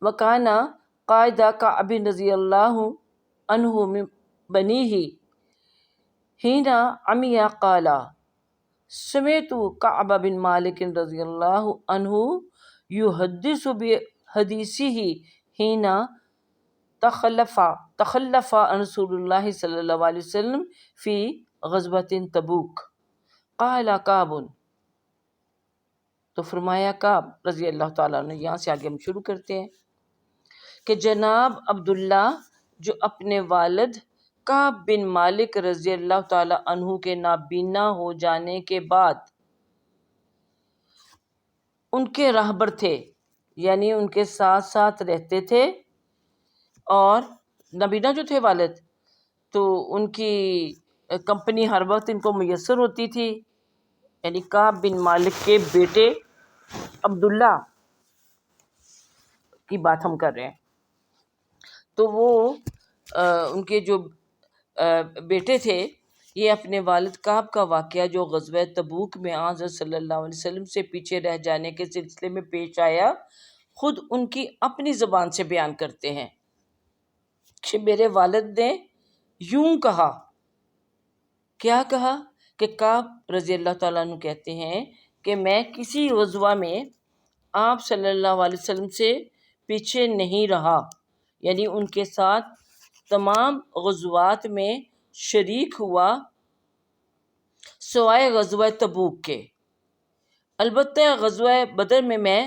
وکانا قائد کعب رضی اللہ عنہ من بنیہ حین عمی قال سمعت کعب بن مالک رضی اللہ عنہ یحدث بحدیثہ حین تخلف عن رسول اللہ صلی اللہ علیہ وسلم فی غزوۃ تبوک قال کعب، تو فرمایا کعب رضی اللہ تعالیٰ عنہ، یہاں سے آگے ہم شروع کرتے ہیں کہ جناب عبداللہ جو اپنے والد کعب بن مالک رضی اللہ تعالیٰ عنہ کے نابینا ہو جانے کے بعد ان کے راہبر تھے، یعنی ان کے ساتھ ساتھ رہتے تھے، اور نابینا جو تھے والد تو ان کی کمپنی ہر وقت ان کو میسر ہوتی تھی، یعنی کعب بن مالک کے بیٹے عبداللہ کی بات ہم کر رہے ہیں، تو وہ ان کے جو بیٹے تھے، یہ اپنے والد کعب کا واقعہ جو غزوہ تبوک میں حضرت صلی اللہ علیہ وسلم سے پیچھے رہ جانے کے سلسلے میں پیش آیا، خود ان کی اپنی زبان سے بیان کرتے ہیں کہ میرے والد نے یوں کہا۔ کیا کہا؟ کہ کعب رضی اللہ تعالیٰ عنہ کہتے ہیں کہ میں کسی غزوہ میں آپ صلی اللہ علیہ وسلم سے پیچھے نہیں رہا، یعنی ان کے ساتھ تمام غزوات میں شریک ہوا سوائے غزوہ تبوک کے، البتہ غزوہ بدر میں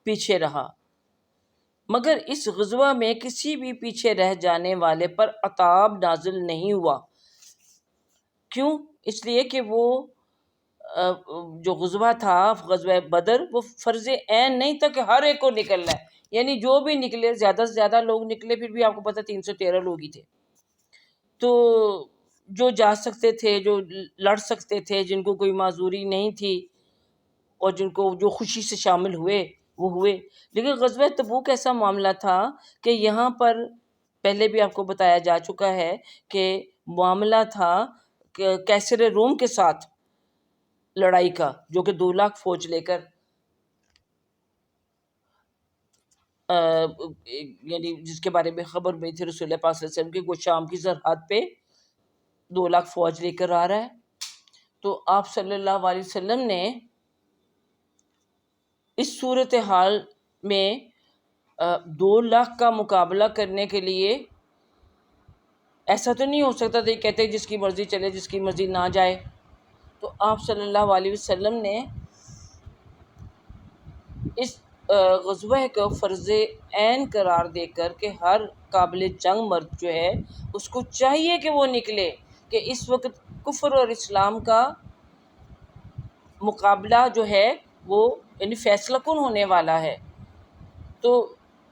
پیچھے رہا، مگر اس غزوہ میں کسی بھی پیچھے رہ جانے والے پر عذاب نازل نہیں ہوا۔ کیوں؟ اس لیے کہ وہ جو غزوہ تھا غزوہ بدر، وہ فرض عین نہیں تھا کہ ہر ایک کو نکلنا ہے، یعنی جو بھی نکلے، زیادہ سے زیادہ لوگ نکلے، پھر بھی آپ کو پتہ 313 لوگ ہی تھے، تو جو جا سکتے تھے، جو لڑ سکتے تھے، جن کو کوئی معذوری نہیں تھی اور جن کو جو خوشی سے شامل ہوئے وہ ہوئے۔ لیکن غزوہ تبوک ایسا معاملہ تھا کہ یہاں پر پہلے بھی آپ کو بتایا جا چکا ہے کہ معاملہ تھا کیسر روم کے ساتھ لڑائی کا، جو کہ 2 لاکھ فوج لے کر یعنی جس کے بارے میں خبر میں تھی رسول اللہ پاک صلی اللہ علیہ وسلم کی، وہ شام کی سرحد پہ 2 لاکھ فوج لے کر آ رہا ہے۔ تو آپ صلی اللہ علیہ وسلم نے اس صورتحال میں 2 لاکھ کا مقابلہ کرنے کے لیے ایسا تو نہیں ہو سکتا تھا کہ کہتے جس کی مرضی چلے جس کی مرضی نہ جائے، تو آپ صلی اللہ علیہ وسلم نے اس غزوہ کو فرض عین قرار دے کر کہ ہر قابل جنگ مرد جو ہے اس کو چاہیے کہ وہ نکلے، کہ اس وقت کفر اور اسلام کا مقابلہ جو ہے وہ یعنی فیصلہ کن ہونے والا ہے، تو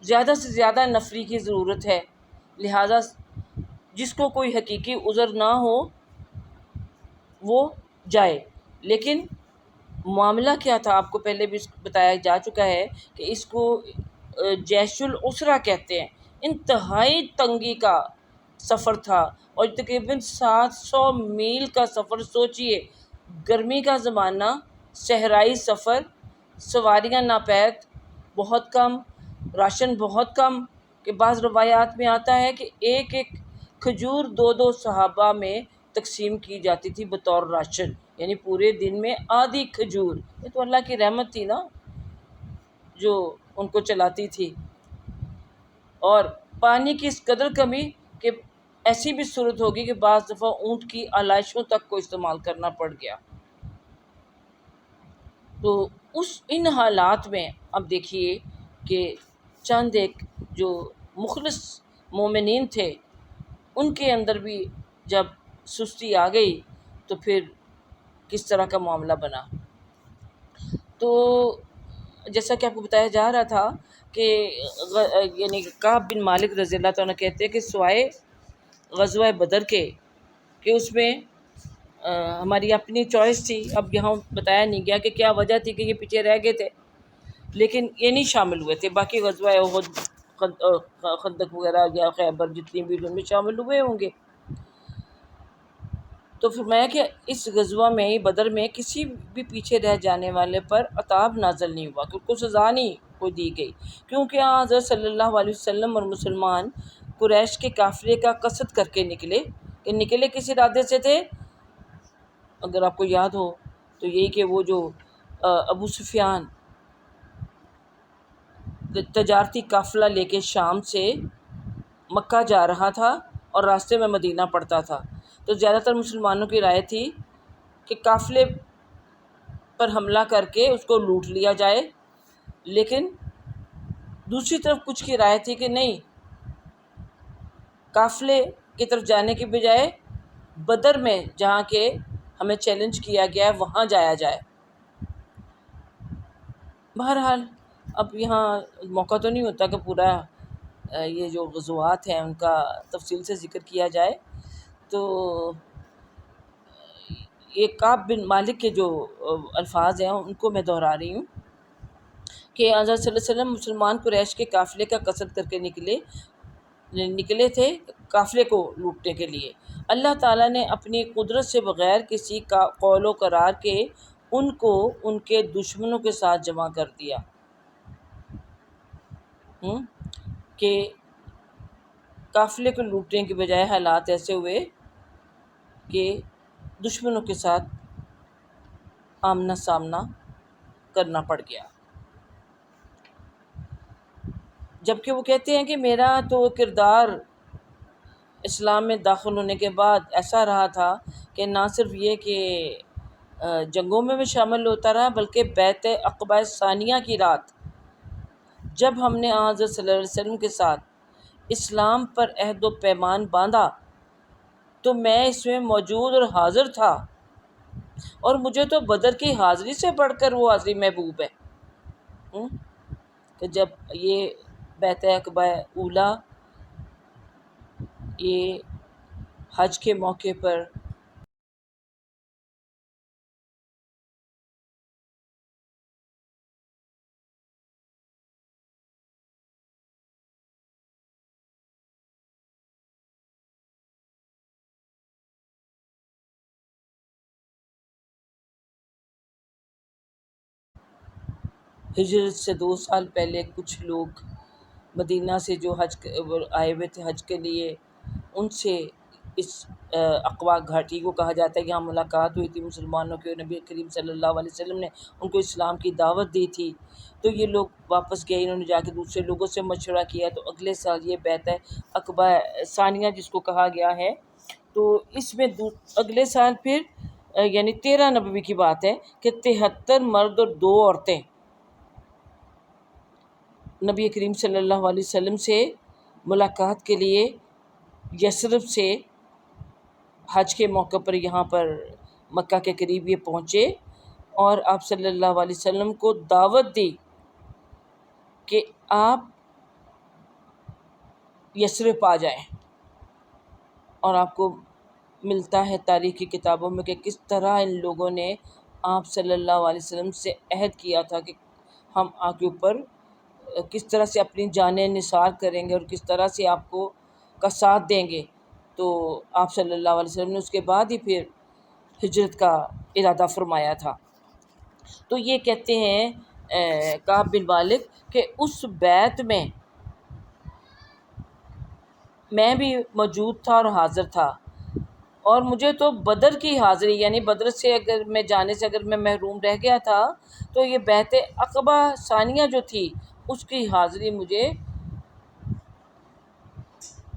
زیادہ سے زیادہ نفری کی ضرورت ہے، لہٰذا جس کو کوئی حقیقی عذر نہ ہو وہ جائے۔ لیکن معاملہ کیا تھا آپ کو پہلے بھی بتایا جا چکا ہے کہ اس کو جیش العسرہ کہتے ہیں، انتہائی تنگی کا سفر تھا، اور تقریباً 700 میل کا سفر، سوچئے گرمی کا زمانہ، صحرائی سفر، سواریاں ناپید، بہت کم، راشن بہت کم، کہ بعض روایات میں آتا ہے کہ ایک ایک کھجور 2 صحابہ میں تقسیم کی جاتی تھی بطور راشن، یعنی پورے دن میں آدھی کھجور۔ یہ تو اللہ کی رحمت تھی نا جو ان کو چلاتی تھی، اور پانی کی اس قدر کمی کہ ایسی بھی صورت ہوگی کہ بعض دفعہ اونٹ کی آلائشوں تک کو استعمال کرنا پڑ گیا۔ تو ان حالات میں اب دیکھیے کہ چند ایک جو مخلص مومنین تھے ان کے اندر بھی جب سستی آ گئی تو پھر کس طرح کا معاملہ بنا۔ تو جیسا کہ آپ کو بتایا جا رہا تھا کہ یعنی کعب بن مالک رضی اللہ تعالیٰ کہتے ہیں کہ سوائے غزوہ بدر کے، کہ اس میں ہماری اپنی چوائس تھی، اب یہاں بتایا نہیں گیا کہ کیا وجہ تھی کہ یہ پیچھے رہ گئے تھے، لیکن یہ نہیں شامل ہوئے تھے، باقی غزوہ احد، خندق وغیرہ یا خیبر جتنی بھی ان میں شامل ہوئے ہوں گے۔ تو فرمایا کہ اس غزوہ میں بدر میں کسی بھی پیچھے رہ جانے والے پر عذاب نازل نہیں ہوا، کہ کو سزا نہیں کوئی دی گئی، کیونکہ حضرت صلی اللہ علیہ وسلم اور مسلمان قریش کے قافلے کا قصد کر کے نکلے، کہ نکلے کس ارادے سے تھے؟ اگر آپ کو یاد ہو تو یہی کہ وہ جو ابو سفیان تجارتی قافلہ لے کے شام سے مکہ جا رہا تھا اور راستے میں مدینہ پڑتا تھا، تو زیادہ تر مسلمانوں کی رائے تھی کہ قافلے پر حملہ کر کے اس کو لوٹ لیا جائے، لیکن دوسری طرف کچھ کی رائے تھی کہ نہیں، قافلے کی طرف جانے کے بجائے بدر میں جہاں کہ ہمیں چیلنج کیا گیا ہے وہاں جایا جائے۔ بہرحال اب یہاں موقع تو نہیں ہوتا کہ پورا یہ جو غزوات ہیں ان کا تفصیل سے ذکر کیا جائے، تو یہ کعب بن مالک کے جو الفاظ ہیں ان کو میں دہرا رہی ہوں کہ حضرت صلی اللہ علیہ وسلم مسلمان قریش کے قافلے کا قصد کر کے نکلے تھے قافلے کو لوٹنے کے لیے۔ اللہ تعالیٰ نے اپنی قدرت سے بغیر کسی کا قول و قرار کے ان کو ان کے دشمنوں کے ساتھ جمع کر دیا، کہ قافلے کو لوٹنے کے بجائے حالات ایسے ہوئے کہ دشمنوں کے ساتھ آمنا سامنا کرنا پڑ گیا۔ جبکہ وہ کہتے ہیں کہ میرا تو کردار اسلام میں داخل ہونے کے بعد ایسا رہا تھا کہ نہ صرف یہ کہ جنگوں میں بھی شامل ہوتا رہا، بلکہ بیعت عقبہ ثانیہ کی رات جب ہم نے حضرت صلی اللہ علیہ وسلم کے ساتھ اسلام پر عہد و پیمان باندھا تو میں اس میں موجود اور حاضر تھا، اور مجھے تو بدر کی حاضری سے بڑھ کر وہ حاضری محبوب ہے۔ کہ جب یہ بیعت عقبہ اولیٰ یہ حج کے موقع پر ہجرت سے 2 سال پہلے کچھ لوگ مدینہ سے جو آئے ہوئے تھے حج کے لیے، ان سے اس اقوا گھاٹی کو کہا جاتا ہے، یہاں ملاقات ہوئی تھی مسلمانوں کے، نبی کریم صلی اللہ علیہ وسلم نے ان کو اسلام کی دعوت دی تھی، تو یہ لوگ واپس گئے، انہوں نے جا کے دوسرے لوگوں سے مشورہ کیا، تو اگلے سال یہ بیعت عقبہ ثانیہ جس کو کہا گیا ہے، تو اس میں اگلے سال پھر یعنی 13 نبوی کی بات ہے کہ 73 مرد اور 2 عورتیں نبی کریم صلی اللہ علیہ وسلم سے ملاقات کے لیے یثرب سے حج کے موقع پر یہاں پر مکہ کے قریب یہ پہنچے، اور آپ صلی اللہ علیہ وسلم کو دعوت دی کہ آپ یثرب آ جائیں، اور آپ کو ملتا ہے تاریخی کتابوں میں کہ کس طرح ان لوگوں نے آپ صلی اللہ علیہ وسلم سے عہد کیا تھا کہ ہم آپ کے اوپر کس طرح سے اپنی جانیں نثار کریں گے اور کس طرح سے آپ کو کا ساتھ دیں گے، تو آپ صلی اللہ علیہ وسلم نے اس کے بعد ہی پھر ہجرت کا ارادہ فرمایا تھا۔ تو یہ کہتے ہیں کعب بن مالک کہ اس بیعت میں میں بھی موجود تھا اور حاضر تھا، اور مجھے تو بدر کی حاضری یعنی بدر سے اگر میں جانے سے اگر میں محروم رہ گیا تھا تو یہ بیعت عقبہ ثانیہ جو تھی اس کی حاضری مجھے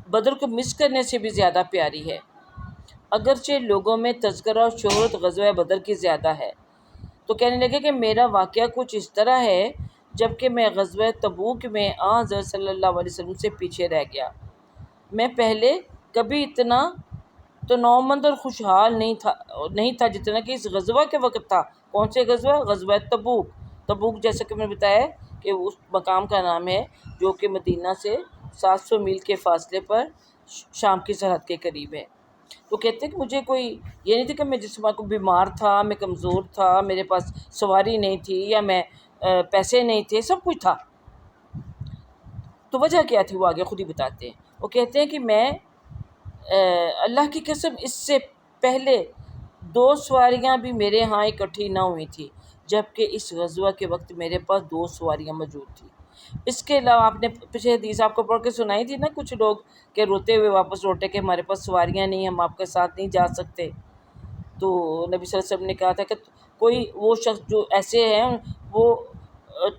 بدر کو مس کرنے سے بھی زیادہ پیاری ہے۔ اگرچہ لوگوں میں تذکرہ اور شہرت غزوہ بدر کی زیادہ ہے، تو کہنے لگے کہ میرا واقعہ کچھ اس طرح ہے جبکہ میں غزوہ تبوک میں حضرت صلی اللہ علیہ وسلم سے پیچھے رہ گیا، میں پہلے کبھی اتنا تو نومند اور خوشحال نہیں تھا جتنا کہ اس غزوہ کے وقت تھا۔ کون سے غزوہ؟ غزوہ تبوک جیسا کہ میں نے بتایا کہ اس مقام کا نام ہے جو کہ مدینہ سے 700 میل کے فاصلے پر شام کی سرحد کے قریب ہے۔ تو کہتے ہیں کہ مجھے کوئی یہ نہیں تھا کہ میں جس وقت بیمار تھا، میں کمزور تھا، میرے پاس سواری نہیں تھی یا میں پیسے نہیں تھے، سب کچھ تھا۔ تو وجہ کیا تھی وہ آگے خود ہی بتاتے ہیں۔ وہ کہتے ہیں کہ میں اللہ کی قسم اس سے پہلے 2 سواریاں بھی میرے ہاں اکٹھی نہ ہوئی تھی، جبکہ اس غزوہ کے وقت میرے پاس 2 سواریاں موجود تھیں۔ اس کے علاوہ آپ نے پچھلے حدیث آپ کو پڑھ کے سنائی تھی نا، کچھ لوگ کہ روتے ہوئے واپس لوٹے کہ ہمارے پاس سواریاں نہیں، ہم آپ کے ساتھ نہیں جا سکتے۔ تو نبی صلی اللہ علیہ وسلم نے کہا تھا کہ کوئی وہ شخص جو ایسے ہیں وہ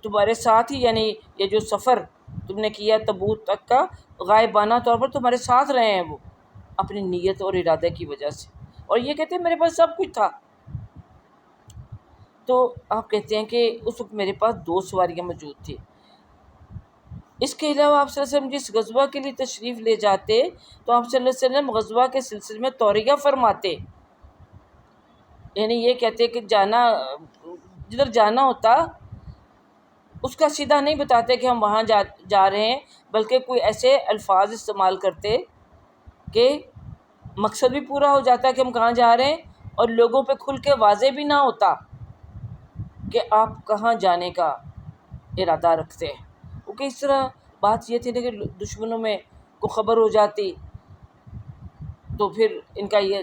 تمہارے ساتھ ہی، یعنی یہ جو سفر تم نے کیا تبوک تک کا، غائبانہ طور پر تمہارے ساتھ رہے ہیں وہ اپنی نیت اور ارادے کی وجہ سے، اور یہ کہتے ہیں میرے پاس سب کچھ تھا۔ تو آپ کہتے ہیں کہ اس وقت میرے پاس 2 سواریاں موجود تھیں۔ اس کے علاوہ آپ صلی اللہ علیہ وسلم جس غزوہ کے لیے تشریف لے جاتے تو آپ صلی اللہ علیہ وسلم غزوہ کے سلسلے میں توریہ فرماتے، یعنی یہ کہتے کہ جانا، جدھر جانا ہوتا اس کا سیدھا نہیں بتاتے کہ ہم وہاں جا رہے ہیں، بلکہ کوئی ایسے الفاظ استعمال کرتے کہ مقصد بھی پورا ہو جاتا کہ ہم کہاں جا رہے ہیں، اور لوگوں پہ کھل کے واضح بھی نہ ہوتا کہ آپ کہاں جانے کا ارادہ رکھتے ہیں، کیونکہ اس طرح بات یہ تھی کہ دشمنوں میں کو خبر ہو جاتی تو پھر ان کا یہ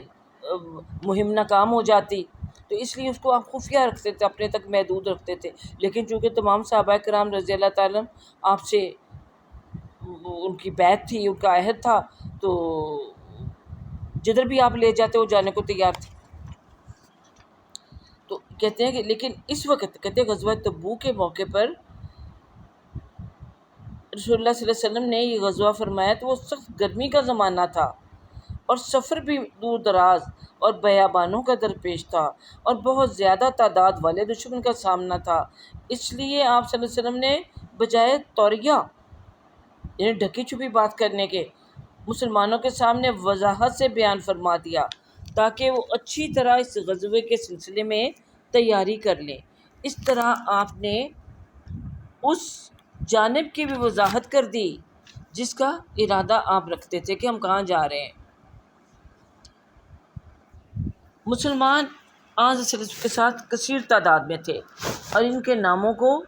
مہم ناکام ہو جاتی، تو اس لیے اس کو آپ خفیہ رکھتے تھے، اپنے تک محدود رکھتے تھے۔ لیکن چونکہ تمام صحابہ کرام رضی اللہ تعالیٰ آپ سے ان کی بیعت تھی، ان کا عہد تھا، تو جدھر بھی آپ لے جاتے وہ جانے کو تیار تھے۔ تو کہتے ہیں کہ لیکن اس وقت کہتے ہیں غزوہ تبوک کے موقع پر رسول اللہ صلی اللہ علیہ وسلم نے یہ غزوہ فرمایا تو وہ سخت گرمی کا زمانہ تھا، اور سفر بھی دور دراز اور بیابانوں کا درپیش تھا، اور بہت زیادہ تعداد والے دشمن کا سامنا تھا۔ اس لیے آپ صلی اللہ علیہ وسلم نے بجائے توریہ یعنی ڈھکی چھپی بات کرنے کے مسلمانوں کے سامنے وضاحت سے بیان فرما دیا تاکہ وہ اچھی طرح اس غزوے کے سلسلے میں تیاری کر لیں۔ اس طرح آپ نے اس جانب کی بھی وضاحت کر دی جس کا ارادہ آپ رکھتے تھے کہ ہم کہاں جا رہے ہیں۔ مسلمان آج کے ساتھ کثیر تعداد میں تھے، اور ان کے ناموں کو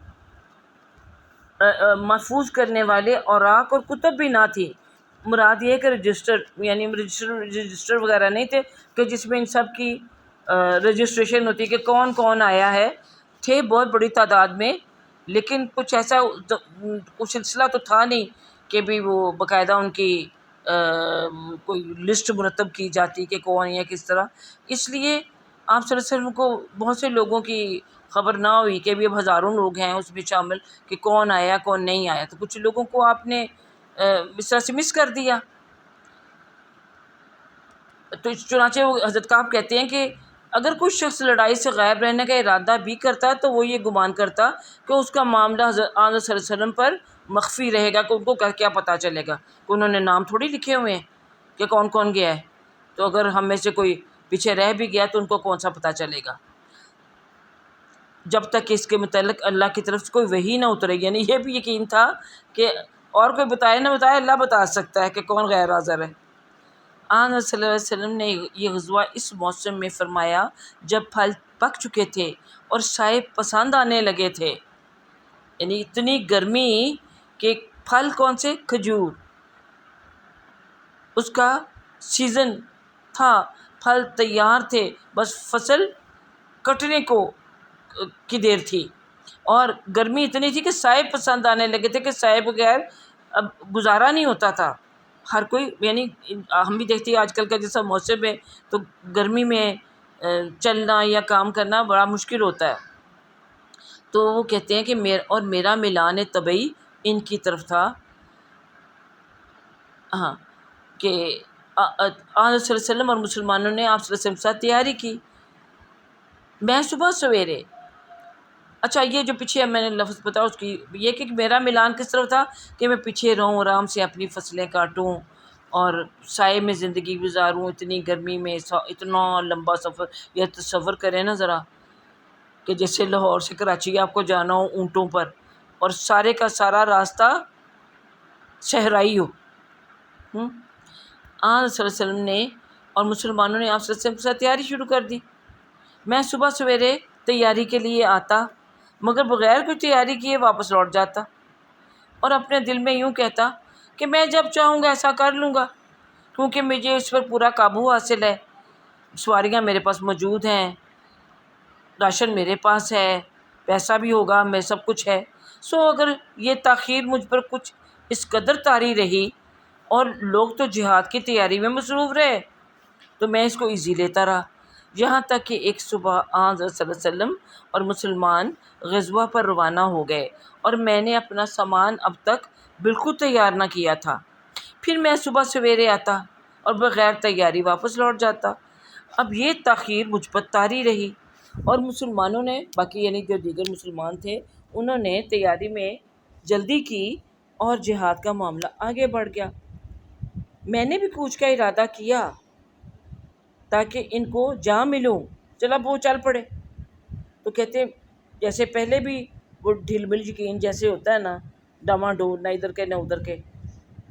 محفوظ کرنے والے اوراق اور کتب بھی نہ تھی۔ مراد یہ کہ رجسٹر وغیرہ نہیں تھے کہ جس میں ان سب کی رجسٹریشن ہوتی کہ کون کون آیا ہے، تھے بہت بڑی تعداد میں، لیکن کچھ ایسا کچھ سلسلہ تو تھا نہیں کہ بھی وہ باقاعدہ ان کی کوئی لسٹ مرتب کی جاتی کہ کون یا کس طرح۔ اس لیے آپ صلی اللہ علیہ وسلم کو بہت سے لوگوں کی خبر نہ ہوئی کہ بھی اب ہزاروں لوگ ہیں اس میں شامل کہ کون آیا کون نہیں آیا، تو کچھ لوگوں کو آپ نے اس طرح سے مس کر دیا۔ تو چنانچہ وہ حضرت کعب کہتے ہیں کہ اگر کوئی شخص لڑائی سے غائب رہنے کا ارادہ بھی کرتا تو وہ یہ گمان کرتا کہ اس کا معاملہ حضرت صلی اللہ علیہ وسلم پر مخفی رہے گا، کہ ان کو کیا پتہ چلے گا کہ انہوں نے نام تھوڑی لکھے ہوئے ہیں کہ کون کون گیا ہے، تو اگر ہم میں سے کوئی پیچھے رہ بھی گیا تو ان کو کون سا پتہ چلے گا جب تک کہ اس کے متعلق اللہ کی طرف سے کوئی وحی نہ اترے۔ یعنی یہ بھی یقین تھا کہ اور کوئی بتائے نہ بتائے اللہ بتا سکتا ہے کہ کون غیر حاضر ہے۔ آن صلی اللہ علیہ وسلم نے یہ غزوہ اس موسم میں فرمایا جب پھل پک چکے تھے اور سائے پسند آنے لگے تھے، یعنی اتنی گرمی کہ پھل کون سے، کھجور، اس کا سیزن تھا، پھل تیار تھے، بس فصل کٹنے کی دیر تھی، اور گرمی اتنی تھی کہ سائے پسند آنے لگے تھے کہ سائے بغیر اب گزارا نہیں ہوتا تھا۔ ہر کوئی، یعنی ہم بھی دیکھتے ہیں آج کل کا جیسا موسم ہے تو گرمی میں چلنا یا کام کرنا بڑا مشکل ہوتا ہے۔ تو وہ کہتے ہیں کہ میرا میلان طبعی ان کی طرف تھا، ہاں، کہ آپ صلی اللہ علیہ وسلم اور مسلمانوں نے آپ صلی اللہ علیہ وسلم کے ساتھ تیاری کی۔ میں صبح سویرے، اچھا یہ جو پیچھے میں نے لفظ بتایا اس کی یہ کہ میرا ملان کس طرف تھا کہ میں پیچھے رہوں، آرام سے اپنی فصلیں کاٹوں اور سائے میں زندگی گزاروں اتنی گرمی میں، اتنا لمبا سفر۔ یہ تصور کریں نا ذرا کہ جیسے لاہور سے کراچی آپ کو جانا ہو اونٹوں پر، اور سارے کا سارا راستہ صحرائی ہو۔ آن صلی اللہ علیہ وسلم نے اور مسلمانوں نے آپ صلی اللہ علیہ وسلم کے ساتھ تیاری شروع کر دی۔ میں صبح سویرے تیاری کے لیے آتا، مگر بغیر کوئی تیاری کیے واپس لوٹ جاتا، اور اپنے دل میں یوں کہتا کہ میں جب چاہوں گا ایسا کر لوں گا، کیونکہ مجھے اس پر پورا قابو حاصل ہے۔ سواریاں میرے پاس موجود ہیں، راشن میرے پاس ہے، پیسہ بھی ہوگا، میں سب کچھ ہے۔ اگر یہ تاخیر مجھ پر کچھ اس قدر طاری رہی اور لوگ تو جہاد کی تیاری میں مصروف رہے تو میں اس کو ایزی لیتا رہا، یہاں تک کہ ایک صبح حضرت صلی اللہ علیہ وسلم اور مسلمان غزوہ پر روانہ ہو گئے اور میں نے اپنا سامان اب تک بالکل تیار نہ کیا تھا۔ پھر میں صبح سویرے آتا اور بغیر تیاری واپس لوٹ جاتا۔ اب یہ تاخیر مجھ پر طاری رہی اور مسلمانوں نے، باقی یعنی جو دیگر مسلمان تھے، انہوں نے تیاری میں جلدی کی اور جہاد کا معاملہ آگے بڑھ گیا۔ میں نے بھی کوچ کا ارادہ کیا تاکہ ان کو جا ملوں، چلا وہ چل پڑے۔ تو کہتے جیسے پہلے بھی وہ ڈھل مل یقین جیسے ہوتا ہے نا، ڈاما ڈول، نہ ادھر کے نہ ادھر کے،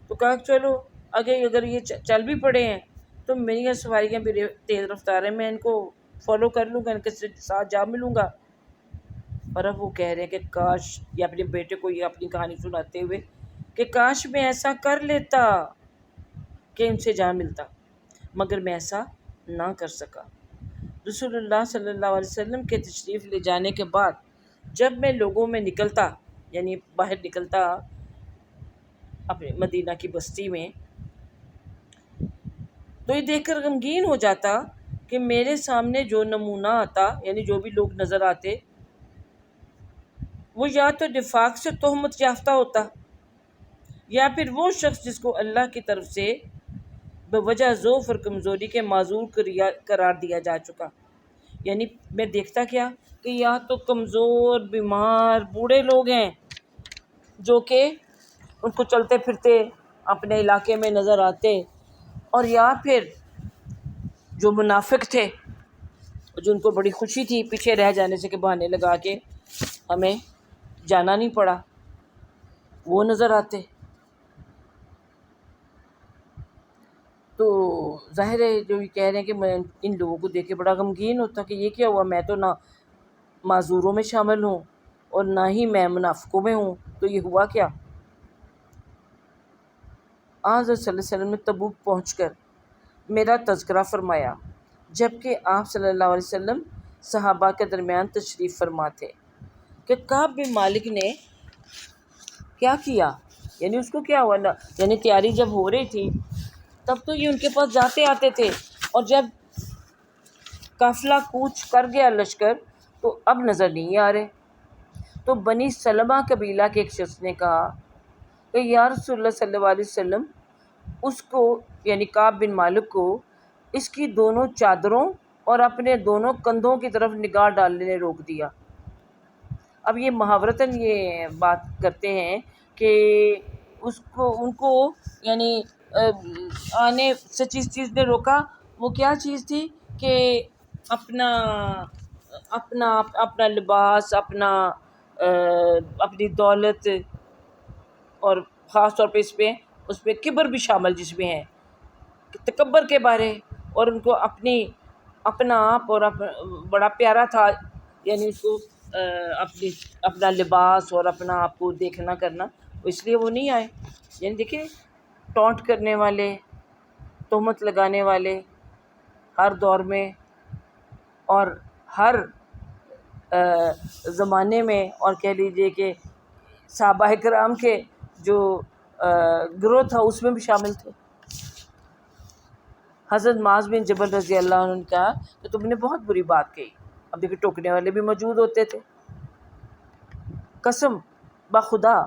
تو کہا چلو آگے اگر یہ چل بھی پڑے ہیں تو میری سواریاں بھی تیز رفتار ہیں، میں ان کو فالو کر لوں گا، ان کے ساتھ جا ملوں گا۔ اور اب وہ کہہ رہے ہیں کہ کاش، یا اپنے بیٹے کو یہ اپنی کہانی سناتے ہوئے، کہ کاش میں ایسا کر لیتا کہ ان سے جا ملتا، مگر میں ایسا نہ کر سکا۔ رسول اللہ صلی اللہ علیہ وسلم کے تشریف لے جانے کے بعد جب میں لوگوں میں نکلتا، یعنی باہر نکلتا اپنے مدینہ کی بستی میں، تو یہ دیکھ کر غمگین ہو جاتا کہ میرے سامنے جو نمونہ آتا، یعنی جو بھی لوگ نظر آتے، وہ یا تو نفاق سے تہمت یافتہ ہوتا، یا پھر وہ شخص جس کو اللہ کی طرف سے بوجہ ضعف اور کمزوری کے معذور قرار دیا جا چکا۔ یعنی میں دیکھتا کیا کہ یا تو کمزور، بیمار، بوڑھے لوگ ہیں جو کہ ان کو چلتے پھرتے اپنے علاقے میں نظر آتے، اور یا پھر جو منافق تھے جن کو بڑی خوشی تھی پیچھے رہ جانے سے کہ بہانے لگا کے ہمیں جانا نہیں پڑا، وہ نظر آتے۔ تو ظاہر ہے جو یہ کہہ رہے ہیں کہ میں ان لوگوں کو دیکھ کے بڑا غمگین ہوتا کہ یہ کیا ہوا، میں تو نہ معذوروں میں شامل ہوں اور نہ ہی میں منافقوں میں ہوں، تو یہ ہوا کیا؟ حضرت صلی اللہ علیہ وسلم نے تبوک پہنچ کر میرا تذکرہ فرمایا، جبکہ آپ صلی اللہ علیہ وسلم صحابہ کے درمیان تشریف فرما تھے، کہ کعب بن مالک نے کیا کیا، یعنی اس کو کیا ہوا نا، یعنی تیاری جب ہو رہی تھی تب تو یہ ان کے پاس جاتے آتے تھے، اور جب قافلہ کوچ کر گیا لشکر تو اب نظر نہیں آ رہے۔ تو بنی سلمہ قبیلہ کے ایک شخص نے کہا کہ یا رسول اللہ صلی اللہ علیہ وسلم، اس کو یعنی کعب بن مالک کو اس کی دونوں چادروں اور اپنے دونوں کندھوں کی طرف نگاہ ڈالنے نے روک دیا۔ اب یہ محاورتاً یہ بات کرتے ہیں کہ ان کو یعنی آنے سے جس چیز نے روکا وہ کیا چیز تھی کہ اپنا لباس، اپنی دولت، اور خاص طور پہ اس پہ کبر بھی شامل جس میں ہے، تکبر کے بارے، اور ان کو اپنا آپ اور بڑا پیارا تھا، یعنی اس کو اپنا لباس اور اپنا آپ کو دیکھنا کرنا، اس لیے وہ نہیں آئے۔ یعنی دیکھیں ٹونٹ کرنے والے، تہمت لگانے والے ہر دور میں اور ہر زمانے میں، اور کہہ لیجئے کہ صحابہ کرام کے جو گروہ تھا اس میں بھی شامل تھے۔ حضرت معاذ بن جبل رضی اللہ عنہ نے کہا کہ تم نے بہت بری بات کہی۔ اب دیکھیں ٹوکنے والے بھی موجود ہوتے تھے۔ قسم بخدا،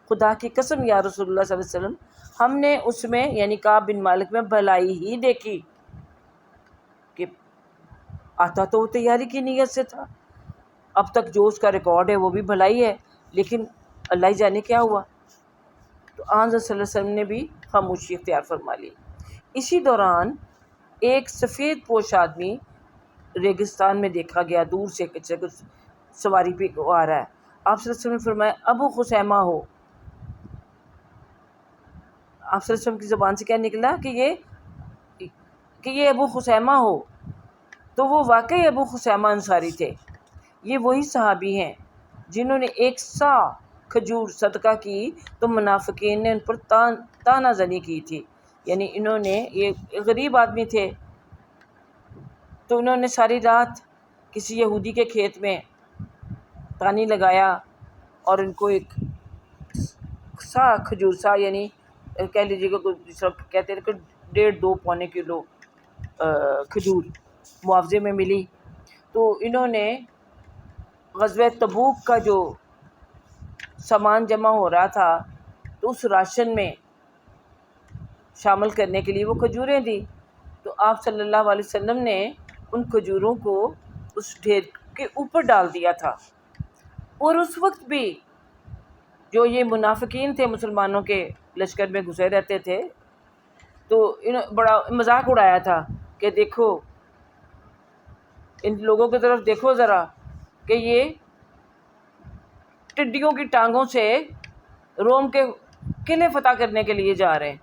خدا کی قسم یا رسول اللہ صلی اللہ علیہ وسلم، ہم نے اس میں یعنی کعب بن مالک میں بھلائی ہی دیکھی، کہ آتا تو وہ تیاری کی نیت سے تھا، اب تک جو اس کا ریکارڈ ہے وہ بھی بھلائی ہے، لیکن اللہ ہی جانے کیا ہوا۔ تو آن صلی اللہ علیہ وسلم نے بھی خاموشی اختیار فرما لی۔ اسی دوران ایک سفید پوش آدمی ریگستان میں دیکھا گیا، دور سے کچھ سواری پہ آ رہا ہے۔ آپ صلی اللہ علیہ وسلم نے فرمایا ابو خثیمہ ہو۔ آپ صلی اللہ علیہ وسلم کی زبان سے کیا نکلا کہ یہ ابو خثیمہ ہو، تو وہ واقعی ابو خثیمہ انصاری تھے۔ یہ وہی صحابی ہیں جنہوں نے 100 کھجور صدقہ کی تو منافقین نے ان پر تانہ زنی کی تھی، یعنی انہوں نے، یہ غریب آدمی تھے، تو انہوں نے ساری رات کسی یہودی کے کھیت میں پانی لگایا اور ان کو ایک کھجور سا، یعنی کہہ لیجیے گا جس وقت کہتے ہیں کہ 1.5-2 پونے کلو کھجور معاوضے میں ملی۔ تو انہوں نے غزوہ تبوک کا جو سامان جمع ہو رہا تھا تو اس راشن میں شامل کرنے کے لیے وہ کھجوریں دی۔ تو آپ صلی اللہ علیہ وسلم نے ان کھجوروں کو اس ڈھیر کے اوپر ڈال دیا تھا، اور اس وقت بھی جو یہ منافقین تھے مسلمانوں کے لشکر میں گھسے رہتے تھے، تو انہوں بڑا مذاق اڑایا تھا کہ دیکھو ان لوگوں کی طرف دیکھو ذرا کہ یہ ٹڈیوں کی ٹانگوں سے روم کے قلعے فتح کرنے کے لیے جا رہے ہیں۔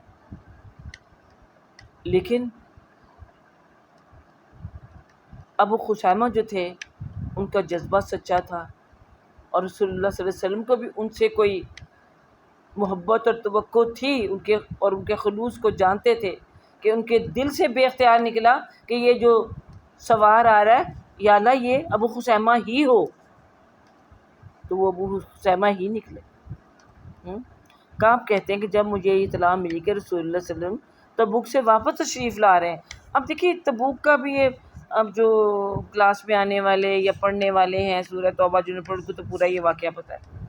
لیکن ابو خثیمہ جو تھے ان کا جذبہ سچا تھا، اور رسول اللہ صلی اللہ علیہ وسلم کو بھی ان سے کوئی محبت اور توقع تھی، ان کے خلوص کو جانتے تھے کہ ان کے دل سے بے اختیار نکلا کہ یہ جو سوار آ رہا ہے یا اللہ یہ ابو خثیمہ ہی ہو، تو وہ ابو خثیمہ ہی نکلے۔ کعب کہتے ہیں کہ جب مجھے یہ اطلاع ملی کہ رسول اللہ صلی اللہ علیہ وسلم تبوک سے واپس تشریف لا رہے ہیں۔ اب دیکھیے تبوک کا بھی یہ، اب جو کلاس میں آنے والے یا پڑھنے والے ہیں سورہ توبہ جنہوں نے پڑھ کو تو پورا یہ واقعہ پتہ ہے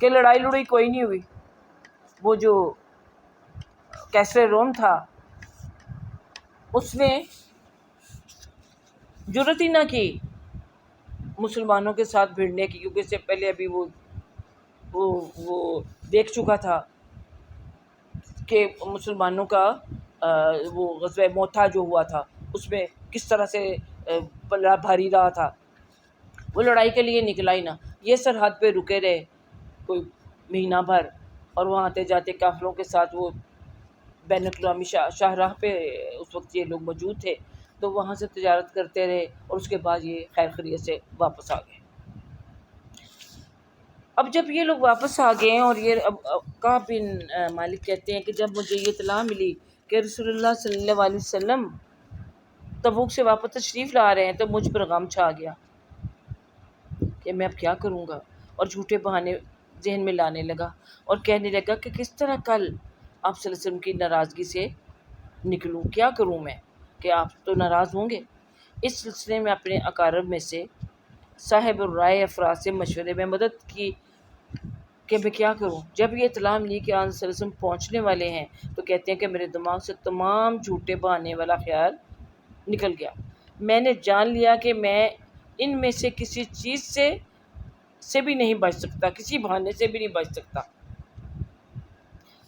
کہ لڑائی کوئی نہیں ہوئی۔ وہ جو کیسر روم تھا اس نے جرات ہی نہ کی مسلمانوں کے ساتھ بھیڑنے کی، کیونکہ اس سے پہلے ابھی وہ دیکھ چکا تھا کہ مسلمانوں کا وہ غزوہ موتا جو ہوا تھا اس میں کس طرح سے پلڑا بھاری رہا تھا۔ وہ لڑائی کے لیے نکلا ہی نہ، یہ سرحد پہ رکے رہے کوئی مہینہ بھر، اور وہاں آتے جاتے کافروں کے ساتھ وہ بین الاقوامی شاہراہ پہ اس وقت یہ لوگ موجود تھے، تو وہاں سے تجارت کرتے رہے، اور اس کے بعد یہ خیر خیریت سے واپس آ گئے۔ اب جب یہ لوگ واپس آ گئے، اور یہ کعب بن مالک کہتے ہیں کہ جب مجھے یہ اطلاع ملی کہ رسول اللہ صلی اللہ علیہ وسلم تبوک سے واپس تشریف لا رہے ہیں تو مجھ پر غم چھا گیا کہ میں اب کیا کروں گا، اور جھوٹے بہانے ذہن میں لانے لگا اور کہنے لگا کہ کس طرح کل آپ صلی اللہ علیہ وسلم کی ناراضگی سے نکلوں، کیا کروں میں کہ آپ تو ناراض ہوں گے۔ اس سلسلے میں اپنے اقارب میں سے صاحب الرائے افراد سے مشورے میں مدد کی کہ میں کیا کروں۔ جب یہ اطلاع ملی کہ آن صلی اللہ علیہ وسلم پہنچنے والے ہیں تو کہتے ہیں کہ میرے دماغ سے تمام جھوٹے بہانے والا خیال نکل گیا۔ میں نے جان لیا کہ میں ان میں سے کسی چیز سے بھی نہیں بچ سکتا، کسی بہانے سے بھی نہیں بچ سکتا۔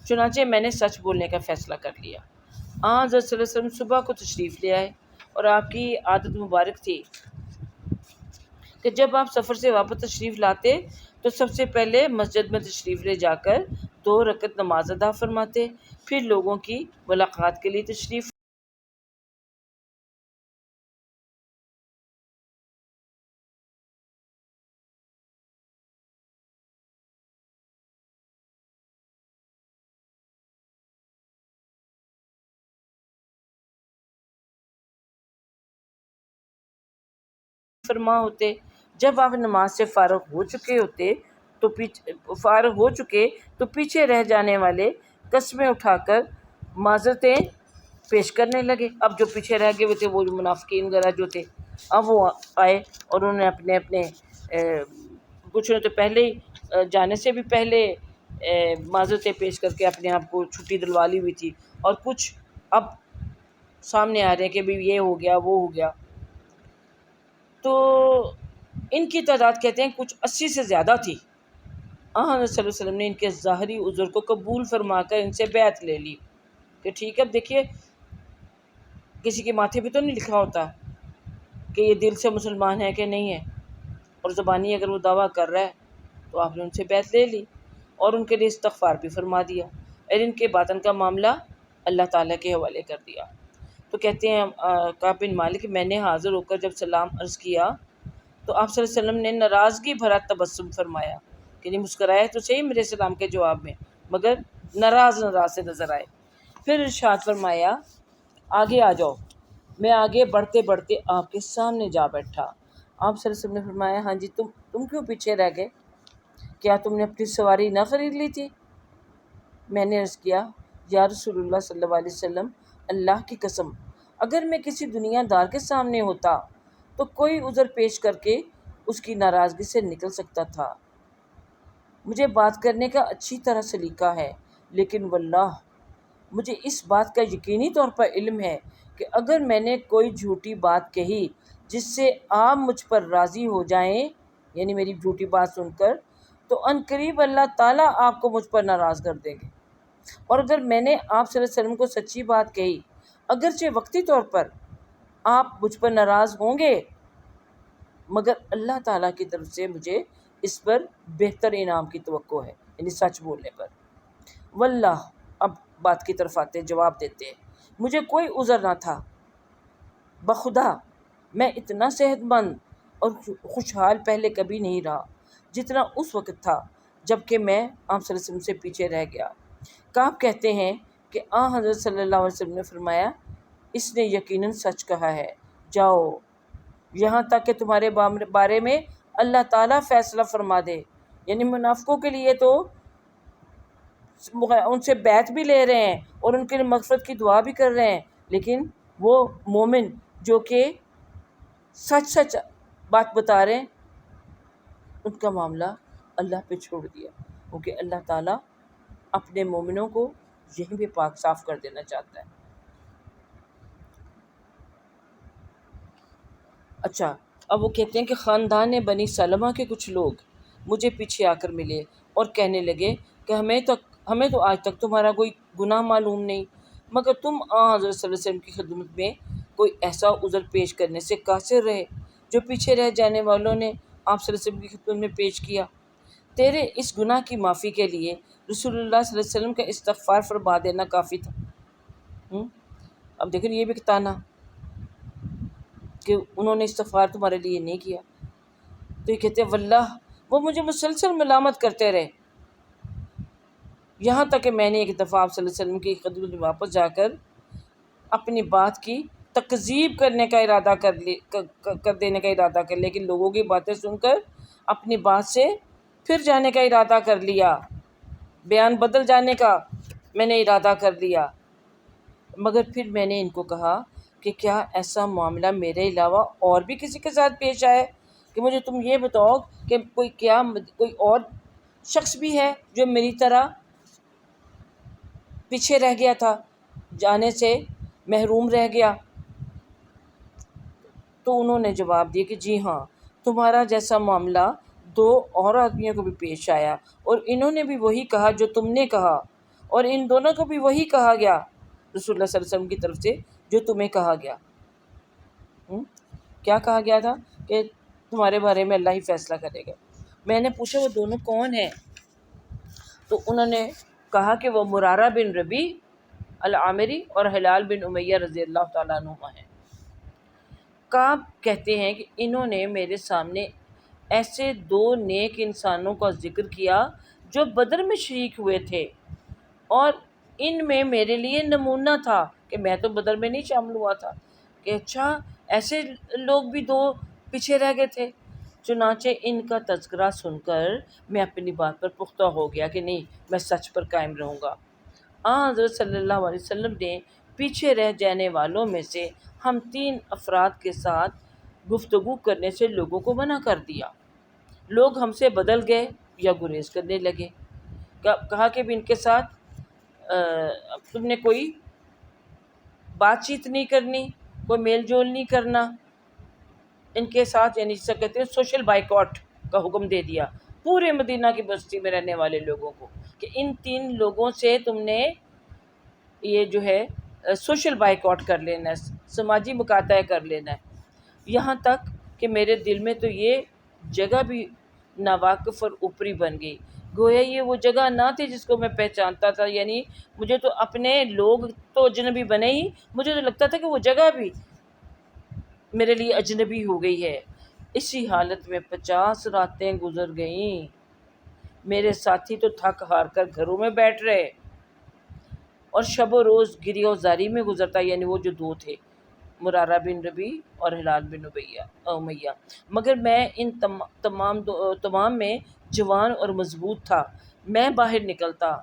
چنانچہ میں نے سچ بولنے کا فیصلہ کر لیا۔ حضرت صلی اللہ علیہ وسلم صبح کو تشریف لے آئے، اور آپ کی عادت مبارک تھی کہ جب آپ سفر سے واپس تشریف لاتے تو سب سے پہلے مسجد میں تشریف لے جا کر 2 رکعت نماز ادا فرماتے، پھر لوگوں کی ملاقات کے لیے تشریف فرما ہوتے۔ جب آپ نماز سے فارغ ہو چکے تو پیچھے رہ جانے والے قسمیں اٹھا کر معذرتیں پیش کرنے لگے۔ اب جو پیچھے رہ گئے ہوئے تھے وہ جو منافقین وغیرہ جو تھے، اب وہ آئے اور انہوں نے اپنے کچھ نے تو پہلے ہی جانے سے بھی پہلے معذرتیں پیش کر کے اپنے آپ کو چھٹی دلوا لی ہوئی تھی، اور کچھ اب سامنے آ رہے ہیں کہ بھی یہ ہو گیا وہ ہو گیا۔ تو ان کی تعداد کہتے ہیں کچھ 80 سے زیادہ تھی۔ حضرت صلی اللہ علیہ وسلم نے ان کے ظاہری عذر کو قبول فرما کر ان سے بیعت لے لی کہ ٹھیک ہے، اب دیکھیے کسی کے ماتھے پہ تو نہیں لکھا ہوتا کہ یہ دل سے مسلمان ہے کہ نہیں ہے، اور زبانی اگر وہ دعویٰ کر رہا ہے تو آپ نے ان سے بیعت لے لی اور ان کے لیے استغفار بھی فرما دیا، اور ان کے باطن کا معاملہ اللہ تعالیٰ کے حوالے کر دیا۔ تو کہتے ہیں کعب بن مالک، میں نے حاضر ہو کر جب سلام عرض کیا تو آپ صلی اللہ علیہ وسلم نے ناراضگی بھرا تبسم فرمایا، یعنی مسکرایا تو صحیح میرے سلام کے جواب میں، مگر ناراض سے نظر آئے۔ پھر ارشاد فرمایا، آگے آ جاؤ۔ میں آگے بڑھتے بڑھتے آپ کے سامنے جا بیٹھا۔ آپ صلی اللہ علیہ وسلم نے فرمایا ہاں جی تم کیوں پیچھے رہ گئے؟ کیا تم نے اپنی سواری نہ خرید لی تھی؟ میں نے عرض کیا یا رسول اللہ صلی اللہ علیہ وسلم، اللہ کی قسم اگر میں کسی دنیا دار کے سامنے ہوتا تو کوئی عذر پیش کر کے اس کی ناراضگی سے نکل سکتا تھا۔ مجھے بات کرنے کا اچھی طرح سلیقہ ہے، لیکن واللہ مجھے اس بات کا یقینی طور پر علم ہے کہ اگر میں نے کوئی جھوٹی بات کہی جس سے آپ مجھ پر راضی ہو جائیں، یعنی میری جھوٹی بات سن کر، تو ان قریب اللہ تعالیٰ آپ کو مجھ پر ناراض کر دیں گے۔ اور اگر میں نے آپ صلی اللہ علیہ وسلم کو سچی بات کہی، اگرچہ وقتی طور پر آپ مجھ پر ناراض ہوں گے، مگر اللہ تعالیٰ کی طرف سے مجھے اس پر بہتر انعام کی توقع ہے، یعنی سچ بولنے پر۔ واللہ، اب بات کی طرف آتے جواب دیتے ہیں، مجھے کوئی عذر نہ تھا۔ بخدا میں اتنا صحت مند اور خوشحال پہلے کبھی نہیں رہا جتنا اس وقت تھا جب کہ میں آپ صلی اللہ علیہ وسلم سے پیچھے رہ گیا۔ کعب کہتے ہیں کہ حضرت صلی اللہ علیہ وسلم نے فرمایا اس نے یقیناً سچ کہا ہے، جاؤ یہاں تک کہ تمہارے بارے میں اللہ تعالیٰ فیصلہ فرما دے۔ یعنی منافقوں کے لیے تو ان سے بیعت بھی لے رہے ہیں اور ان کے لیے مغفرت کی دعا بھی کر رہے ہیں، لیکن وہ مومن جو کہ سچ بات بتا رہے ہیں ان کا معاملہ اللہ پہ چھوڑ دیا، کیونکہ اللہ تعالیٰ اپنے مومنوں کو یہیں بھی پاک صاف کر دینا چاہتا ہے۔ اچھا، اب وہ کہتے ہیں کہ خاندان بنی سلمہ کے کچھ لوگ مجھے پیچھے آ کر ملے اور کہنے لگے کہ ہمیں تو آج تک تمہارا کوئی گناہ معلوم نہیں، مگر تم حضرت صلی اللہ علیہ وسلم کی خدمت میں کوئی ایسا عذر پیش کرنے سے قاصر رہے جو پیچھے رہ جانے والوں نے آپ صلی اللہ علیہ وسلم کی خدمت میں پیش کیا۔ تیرے اس گناہ کی معافی کے لیے رسول اللہ صلی اللہ علیہ وسلم کا استغفار فرما دینا کافی تھا۔ اب دیکھیں یہ بھی بتانا کہ انہوں نے استغفار تمہارے لیے نہیں کیا۔ تو یہ کہتے ہیں واللہ وہ مجھے مسلسل ملامت کرتے رہے، یہاں تک کہ میں نے ایک دفعہ آپ صلی اللہ علیہ وسلم کی خدمت میں واپس جا کر اپنی بات کی تکذیب کرنے کا ارادہ کر دینے کا ارادہ کر، لیکن لوگوں کی باتیں سن کر اپنی بات سے پھر جانے کا ارادہ کر لیا، بیان بدل جانے کا میں نے ارادہ کر لیا۔ مگر پھر میں نے ان کو کہا کہ کیا ایسا معاملہ میرے علاوہ اور بھی کسی کے ساتھ پیش آئے کہ مجھے تم یہ بتاؤ کہ کوئی اور شخص بھی ہے جو میری طرح پیچھے رہ گیا تھا، جانے سے محروم رہ گیا؟ تو انہوں نے جواب دیا کہ جی ہاں، تمہارا جیسا معاملہ 2 اور آدمیوں کو بھی پیش آیا، اور انہوں نے بھی وہی کہا جو تم نے کہا، اور ان دونوں کو بھی وہی کہا گیا رسول اللہ صلی اللہ علیہ وسلم کی طرف سے جو تمہیں کہا گیا۔ کیا کہا گیا تھا؟ کہ تمہارے بارے میں اللہ ہی فیصلہ کرے گا۔ میں نے پوچھا وہ دونوں کون ہیں؟ تو انہوں نے کہا کہ وہ مرارہ بن ربیع العامری اور ہلال بن امیہ رضی اللہ تعالیٰ عنہما ہیں۔ کعب کہتے ہیں کہ انہوں نے میرے سامنے ایسے 2 نیک انسانوں کا ذکر کیا جو بدر میں شریک ہوئے تھے، اور ان میں میرے لیے نمونہ تھا کہ میں تو بدر میں نہیں شامل ہوا تھا، کہ اچھا ایسے لوگ بھی 2 پیچھے رہ گئے تھے۔ چنانچہ ان کا تذکرہ سن کر میں اپنی بات پر پختہ ہو گیا کہ نہیں، میں سچ پر قائم رہوں گا۔ حضرت صلی اللہ علیہ وسلم نے پیچھے رہ جانے والوں میں سے ہم 3 افراد کے ساتھ گفتگو کرنے سے لوگوں کو منع کر دیا۔ لوگ ہم سے بدل گئے یا گریز کرنے لگے۔ کہا کہ ان کے ساتھ تم نے کوئی بات چیت نہیں کرنی، کوئی میل جول نہیں کرنا ان کے ساتھ، یعنی جسے کہتے ہیں سوشل بائیکاٹ کا حکم دے دیا پورے مدینہ کی بستی میں رہنے والے لوگوں کو کہ ان 3 لوگوں سے تم نے یہ جو ہے سوشل بائیکاٹ کر لینا ہے، سماجی مقاطعہ کر لینا ہے۔ یہاں تک کہ میرے دل میں تو یہ جگہ بھی ناواقف اور اوپری بن گئی، گویا یہ وہ جگہ نہ تھی جس کو میں پہچانتا تھا، یعنی مجھے تو اپنے لوگ تو اجنبی بنے ہی، مجھے تو لگتا تھا کہ وہ جگہ بھی میرے لیے اجنبی ہو گئی ہے۔ اسی حالت میں 50 راتیں گزر گئیں، میرے ساتھی تو تھک ہار کر گھروں میں بیٹھ رہے اور شب و روز گریہ و زاری میں گزرتا، یعنی وہ جو 2 تھے مرارہ بن ربی اور ہلال بن امیہ، مگر میں ان تمام میں جوان اور مضبوط تھا۔ میں باہر نکلتا،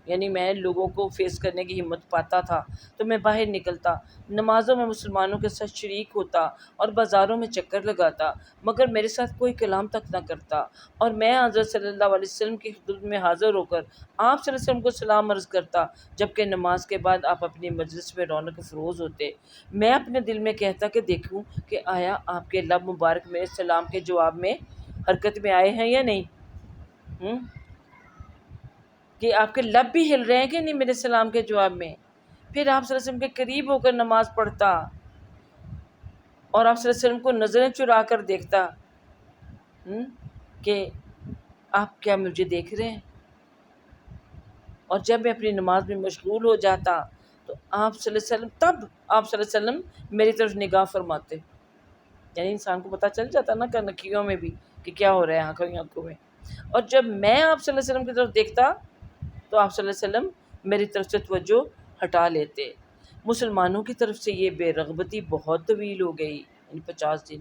یعنی میں لوگوں کو فیس کرنے کی ہمت پاتا تھا تو میں باہر نکلتا، نمازوں میں مسلمانوں کے ساتھ شریک ہوتا اور بازاروں میں چکر لگاتا، مگر میرے ساتھ کوئی کلام تک نہ کرتا، اور میں حضرت صلی اللہ علیہ وسلم کی خدمت میں حاضر ہو کر آپ صلی اللہ علیہ وسلم کو سلام عرض کرتا، جبکہ نماز کے بعد آپ اپنی مجلس میں رونق افروز ہوتے۔ میں اپنے دل میں کہتا کہ دیکھوں کہ آیا آپ کے لب مبارک میرے سلام کے جواب میں حرکت میں آئے ہیں یا نہیں، کہ آپ کے لب بھی ہل رہے ہیں کہ نہیں میرے سلام کے جواب میں۔ پھر آپ صلی اللہ علیہ وسلم کے قریب ہو کر نماز پڑھتا اور آپ صلی اللہ علیہ وسلم کو نظریں چرا کر دیکھتا کہ آپ کیا مجھے دیکھ رہے ہیں، اور جب میں اپنی نماز میں مشغول ہو جاتا تو آپ صلی اللہ علیہ وسلم آپ صلی اللہ علیہ وسلم میری طرف نگاہ فرماتے، یعنی انسان کو پتہ چل جاتا نا کنکھیوں میں بھی کہ کیا ہو رہا ہے آنکھوں میں، اور جب میں آپ صلی اللہ علیہ وسلم کی طرف دیکھتا تو آپ صلی اللہ علیہ وسلم میری طرف سے توجہ ہٹا لیتے۔ مسلمانوں کی طرف سے یہ بے رغبتی بہت طویل ہو گئی، یعنی 50 دن۔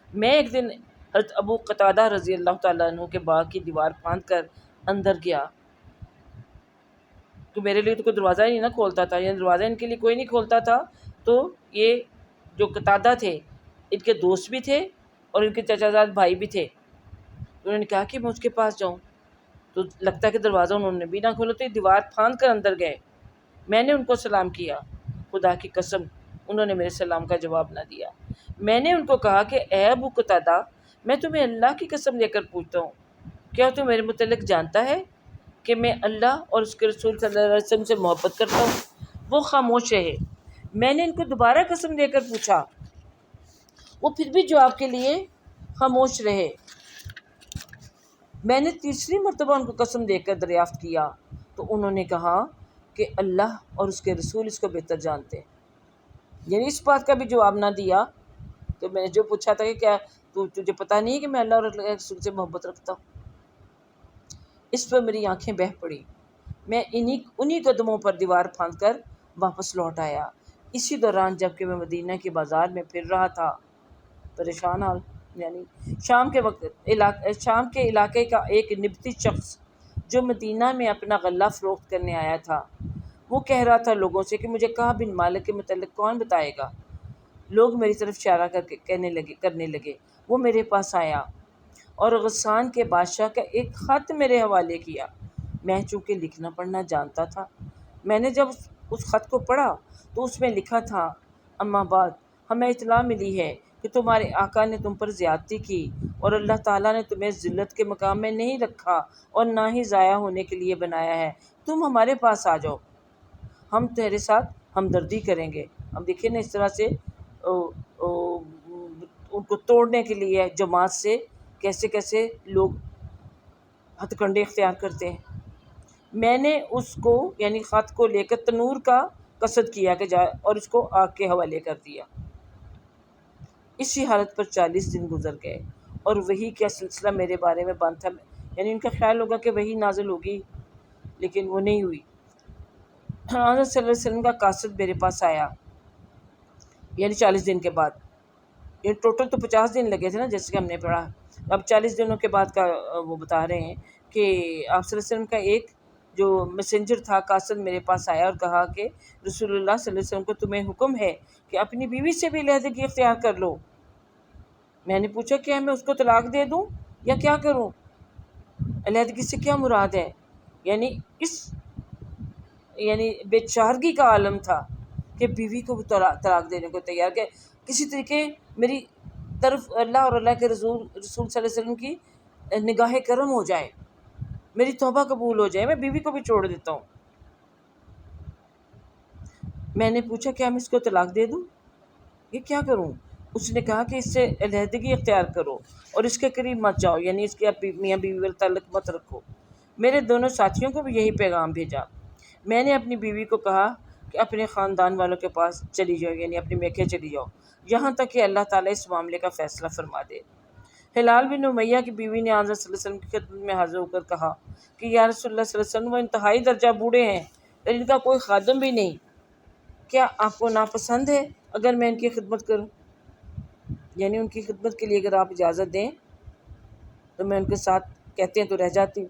میں ایک دن حضرت ابو قتادہ رضی اللہ تعالیٰ عنہ کے باغ کی دیوار پھاند کر اندر گیا، تو میرے لیے تو کوئی دروازہ ہی نہیں نہ کھولتا تھا، یعنی دروازہ ان کے لیے کوئی نہیں کھولتا تھا، تو یہ جو قتادہ تھے ان کے دوست بھی تھے اور ان کے چچا زاد بھائی بھی تھے، تو انہوں نے کہا کہ میں اس کے پاس جاؤں، تو لگتا ہے کہ دروازہ انہوں نے بھی نہ کھولا، تو دیوار پھاند کر اندر گئے۔ میں نے ان کو سلام کیا، خدا کی قسم انہوں نے میرے سلام کا جواب نہ دیا۔ میں نے ان کو کہا کہ اے ابو قتادہ، میں تمہیں اللہ کی قسم لے کر پوچھتا ہوں، کیا تم میرے متعلق جانتا ہے کہ میں اللہ اور اس کے رسول صلی اللہ علیہ وسلم سے محبت کرتا ہوں؟ وہ خاموش رہے۔ میں نے ان کو دوبارہ قسم دے کر پوچھا، وہ پھر بھی جواب کے لیے خاموش رہے۔ میں نے تیسری مرتبہ ان کو قسم دے کر دریافت کیا تو انہوں نے کہا کہ اللہ اور اس کے رسول اس کو بہتر جانتے ہیں، یعنی اس بات کا بھی جواب نہ دیا تو میں نے جو پوچھا تھا کہ کیا تجھے پتہ نہیں ہے کہ میں اللہ اور اللہ کے رسول سے محبت رکھتا ہوں؟ اس پر میری آنکھیں بہہ پڑی۔ میں انہی قدموں پر دیوار پھاند کر واپس لوٹ آیا۔ اسی دوران جب کہ میں مدینہ کے بازار میں پھر رہا تھا، پریشان حال، یعنی شام کے علاقے کا ایک نبطی شخص جو مدینہ میں اپنا غلہ فروخت کرنے آیا تھا، وہ کہہ رہا تھا لوگوں سے کہ مجھے کعب بن مالک کے متعلق کون بتائے گا۔ لوگ میری طرف اشارہ کرنے لگے۔ وہ میرے پاس آیا اور غسان کے بادشاہ کا ایک خط میرے حوالے کیا۔ میں چونکہ لکھنا پڑھنا جانتا تھا، میں نے جب اس خط کو پڑھا تو اس میں لکھا تھا، اما بعد، ہمیں اطلاع ملی ہے کہ تمہارے آقا نے تم پر زیادتی کی اور اللہ تعالیٰ نے تمہیں ذلت کے مقام میں نہیں رکھا اور نہ ہی ضائع ہونے کے لیے بنایا ہے۔ تم ہمارے پاس آ جاؤ، ہم تیرے ساتھ ہمدردی کریں گے۔ ہم دیکھیں نا اس طرح سے ان کو توڑنے کے لیے جماعت سے کیسے کیسے لوگ ہتھ کنڈے اختیار کرتے ہیں۔ میں نے اس کو یعنی خط کو لے کر تنور کا قصد کیا کہ جائے اور اس کو آگ کے حوالے کر دیا۔ اسی حالت پر 40 دن گزر گئے اور وحی کا سلسلہ میرے بارے میں بند تھا، یعنی ان کا خیال ہوگا کہ وحی نازل ہوگی، لیکن وہ نہیں ہوئی۔ حضرت صلی اللہ علیہ وسلم کا قاصد میرے پاس آیا، یعنی 40 دن کے بعد، یہ ٹوٹل تو 50 دن لگے تھے نا جیسے کہ ہم نے پڑھا، اب 40 دنوں کے بعد کا وہ بتا رہے ہیں کہ آپ صلی اللہ علیہ وسلم کا ایک جو میسنجر تھا قاصد میرے پاس آیا اور کہا کہ رسول اللہ صلی اللہ علیہ وسلم کو تمہیں حکم ہے کہ اپنی بیوی سے بھی علیحدگی اختیار کر لو۔ میں نے پوچھا کہ میں اس کو طلاق دے دوں یا کیا کروں؟ علیحدگی سے کیا مراد ہے؟ یعنی بے چارگی کا عالم تھا کہ بیوی کو بھی طلاق دینے کو تیار، کہ کسی طریقے میری طرف اللہ اور اللہ کے رسول صلی اللہ علیہ وسلم کی نگاہ کرم ہو جائے، میری توبہ قبول ہو جائے، میں بیوی کو بھی چھوڑ دیتا ہوں۔ میں نے پوچھا کیا میں اس کو طلاق دے دوں، یہ کیا کروں؟ اس نے کہا کہ اس سے علیحدگی اختیار کرو اور اس کے قریب مت جاؤ، یعنی اس کے میاں بیوی والے تعلق مت رکھو۔ میرے دونوں ساتھیوں کو بھی یہی پیغام بھیجا۔ میں نے اپنی بیوی کو کہا کہ اپنے خاندان والوں کے پاس چلی جاؤ، یعنی اپنے میکے چلی جاؤ، یہاں تک کہ اللہ تعالیٰ اس معاملے کا فیصلہ فرما دے۔ ہلال بن امیہ کی بیوی نے حضرت صلی اللہ علیہ وسلم کی خدمت میں حاضر ہو کر کہا کہ یا رسول اللہ صلی اللہ علیہ وسلم، وہ انتہائی درجہ بوڑھے ہیں اور ان کا کوئی خادم بھی نہیں۔ کیا آپ کو ناپسند ہے اگر میں ان کی خدمت کروں؟ یعنی ان کی خدمت کے لیے اگر آپ اجازت دیں تو میں ان کے ساتھ کہتے ہیں تو رہ جاتی ہوں.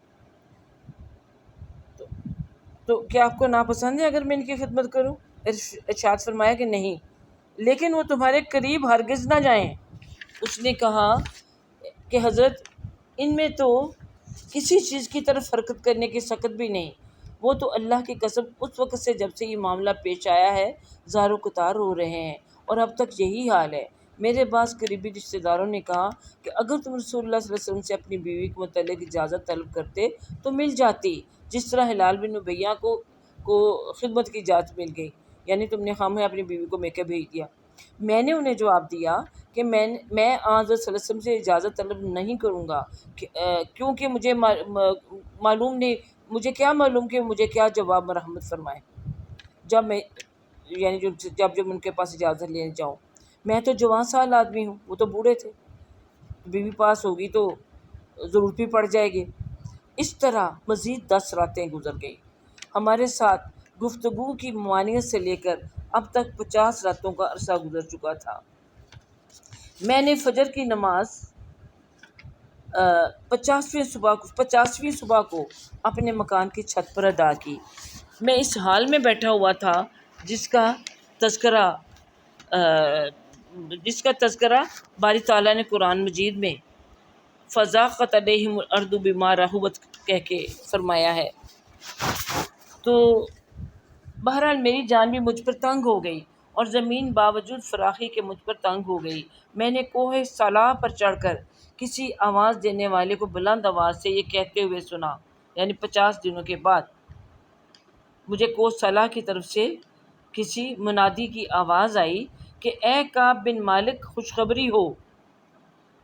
تو کیا آپ کو ناپسند ہے اگر میں ان کی خدمت کروں؟ ارشاد فرمایا کہ نہیں، لیکن وہ تمہارے قریب ہرگز نہ جائیں. اس نے کہا کہ حضرت ان میں تو کسی چیز کی طرف حرکت کرنے کی سخت بھی نہیں. وہ تو اللہ کی قسم اس وقت سے جب سے یہ معاملہ پیش آیا ہے زار و قطار ہو رہے ہیں اور اب تک یہی حال ہے. میرے بعض قریبی رشتہ داروں نے کہا کہ اگر تم رسول اللہ صلی اللہ علیہ وسلم سے اپنی بیوی کے متعلق اجازت طلب کرتے تو مل جاتی، جس طرح ہلال بن امیہ کو خدمت کی اجازت مل گئی. یعنی تم نے خواہ اپنی بیوی کو میکے بھیج دیا. میں نے انہیں جواب دیا کہ میں حضرت صلی اللہ علیہ وسلم سے اجازت طلب نہیں کروں گا، کیونکہ مجھے معلوم نہیں، مجھے کیا معلوم کہ مجھے کیا جواب مرحمت فرمائے جب ان کے پاس اجازت لینے جاؤں. میں تو جوان سال آدمی ہوں، وہ تو بوڑھے تھے، بیوی پاس ہوگی تو ضرورت بھی پڑ جائے گی. اس طرح مزید 10 راتیں گزر گئیں. ہمارے ساتھ گفتگو کی ممانعت سے لے کر اب تک 50 راتوں کا عرصہ گزر چکا تھا. میں نے فجر کی نماز 50ویں صبح کو اپنے مکان کی چھت پر ادا کی. میں اس حال میں بیٹھا ہوا تھا جس کا تذکرہ باری تعالیٰ نے قرآن مجید میں فضاقت علیہم الارض بما رحبت کہہ کے فرمایا ہے. تو بہرحال میری جان بھی مجھ پر تنگ ہو گئی اور زمین باوجود فراخی کے مجھ پر تنگ ہو گئی. میں نے کوہ صلاح پر چڑھ کر کسی آواز دینے والے کو بلند آواز سے یہ کہتے ہوئے سنا، یعنی 50 دنوں کے بعد مجھے کوہ صلاح کی طرف سے کسی منادی کی آواز آئی کہ اے کعب بن مالک خوشخبری ہو.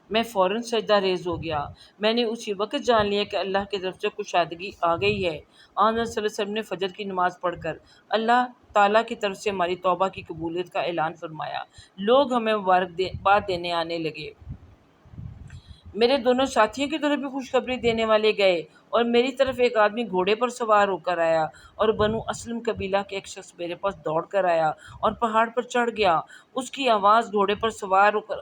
میں فوراً سجدہ ریز ہو گیا. میں نے اسی وقت جان لیا کہ اللہ کی طرف سے کشادگی آ گئی ہے. آن صلی اللہ علیہ وسلم نے فجر کی نماز پڑھ کر اللہ تعالیٰ کی طرف سے ہماری توبہ کی قبولیت کا اعلان فرمایا. لوگ ہمیں مبارکباد دینے آنے لگے. میرے دونوں ساتھیوں کی طرف بھی خوشخبری دینے والے گئے اور میری طرف ایک آدمی گھوڑے پر سوار ہو کر آیا اور بنو اسلم قبیلہ کے ایک شخص میرے پاس دوڑ کر آیا اور پہاڑ پر چڑھ گیا. اس کی آواز گھوڑے پر سوار ہو کر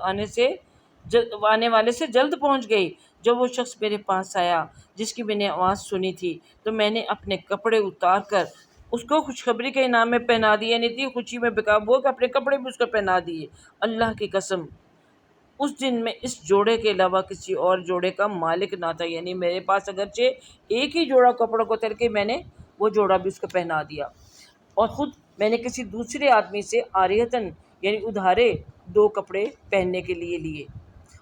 آنے والے سے جلد پہنچ گئی. جب وہ شخص میرے پاس آیا جس کی میں نے آواز سنی تھی تو میں نے اپنے کپڑے اتار کر اس کو خوشخبری کے انعام میں پہنا دیے. نہیں تھی خوشی میں بےقابو ہو کہ اپنے کپڑے بھی اس کو پہنا دیے. اللہ کی قسم اس دن میں اس جوڑے کے علاوہ کسی اور جوڑے کا مالک نہ تھا. یعنی میرے پاس اگرچہ ایک ہی جوڑا کپڑوں کو تل کے میں نے وہ جوڑا بھی اس کو پہنا دیا اور خود میں نے کسی دوسرے آدمی سے عاریتاً یعنی ادھارے 2 کپڑے پہننے کے لیے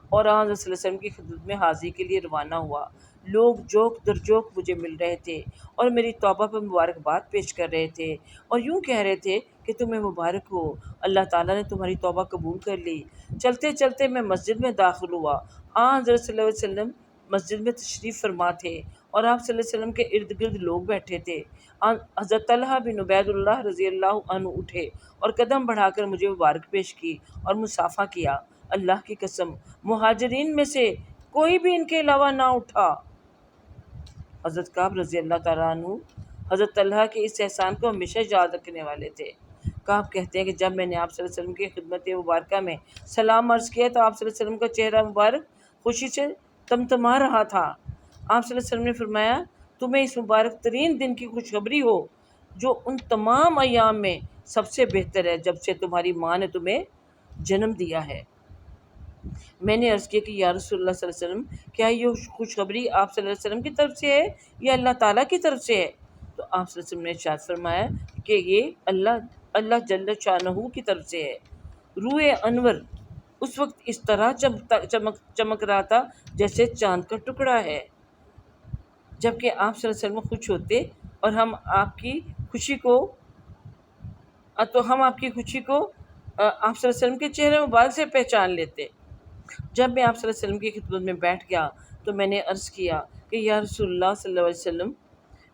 اور آن صلی اللہ علیہ وسلم کی خدمت میں حاضری کے لیے روانہ ہوا. لوگ جوک در جوک مجھے مل رہے تھے اور میری توبہ پر مبارکباد پیش کر رہے تھے اور یوں کہہ رہے تھے کہ تمہیں مبارک ہو، اللہ تعالیٰ نے تمہاری توبہ قبول کر لی. چلتے چلتے میں مسجد میں داخل ہوا. حضرت صلی اللہ علیہ وسلم مسجد میں تشریف فرما تھے اور آپ صلی اللہ علیہ وسلم کے ارد گرد لوگ بیٹھے تھے. حضرت طلحہ بن عبید اللہ رضی اللہ عنہ اٹھے اور قدم بڑھا کر مجھے مبارک پیش کی اور مصافحہ کیا. اللہ کی قسم مہاجرین میں سے کوئی بھی ان کے علاوہ نہ اٹھا. حضرت کعب رضی اللہ تعالیٰ عنہ حضرت طلحہ کے اس احسان کو ہمیشہ یاد رکھنے والے تھے. کعب کہتے ہیں کہ جب میں نے آپ صلی اللہ علیہ وسلم کی خدمت مبارکہ میں سلام عرض کیا تو آپ صلی اللہ علیہ وسلم کا چہرہ مبارک خوشی سے تمتما رہا تھا. آپ صلی اللہ علیہ وسلم نے فرمایا تمہیں اس مبارک ترین دن کی خوشخبری ہو جو ان تمام ایام میں سب سے بہتر ہے جب سے تمہاری ماں نے تمہیں جنم دیا ہے. میں نے عرض کیا کہ یا رسول اللہ صلی اللہ علیہ وسلم کیا یہ خوشخبری آپ صلی اللہ علیہ وسلم کی طرف سے ہے یا اللہ تعالیٰ کی طرف سے ہے؟ تو آپ صلی اللہ علیہ وسلم نے ارشاد فرمایا کہ یہ اللہ جل شانہ کی طرف سے ہے. روح انور اس وقت اس طرح چمک رہا تھا جیسے چاند کا ٹکڑا ہے. جبکہ آپ صلی اللہ علیہ وسلم خوش ہوتے اور ہم آپ کی خوشی کو آپ صلی اللہ علیہ وسلم کے چہرے مبارک سے پہچان لیتے. جب میں آپ صلی اللہ علیہ وسلم کی خدمت میں بیٹھ گیا تو میں نے عرض کیا کہ یا رسول اللہ صلی اللہ علیہ وسلم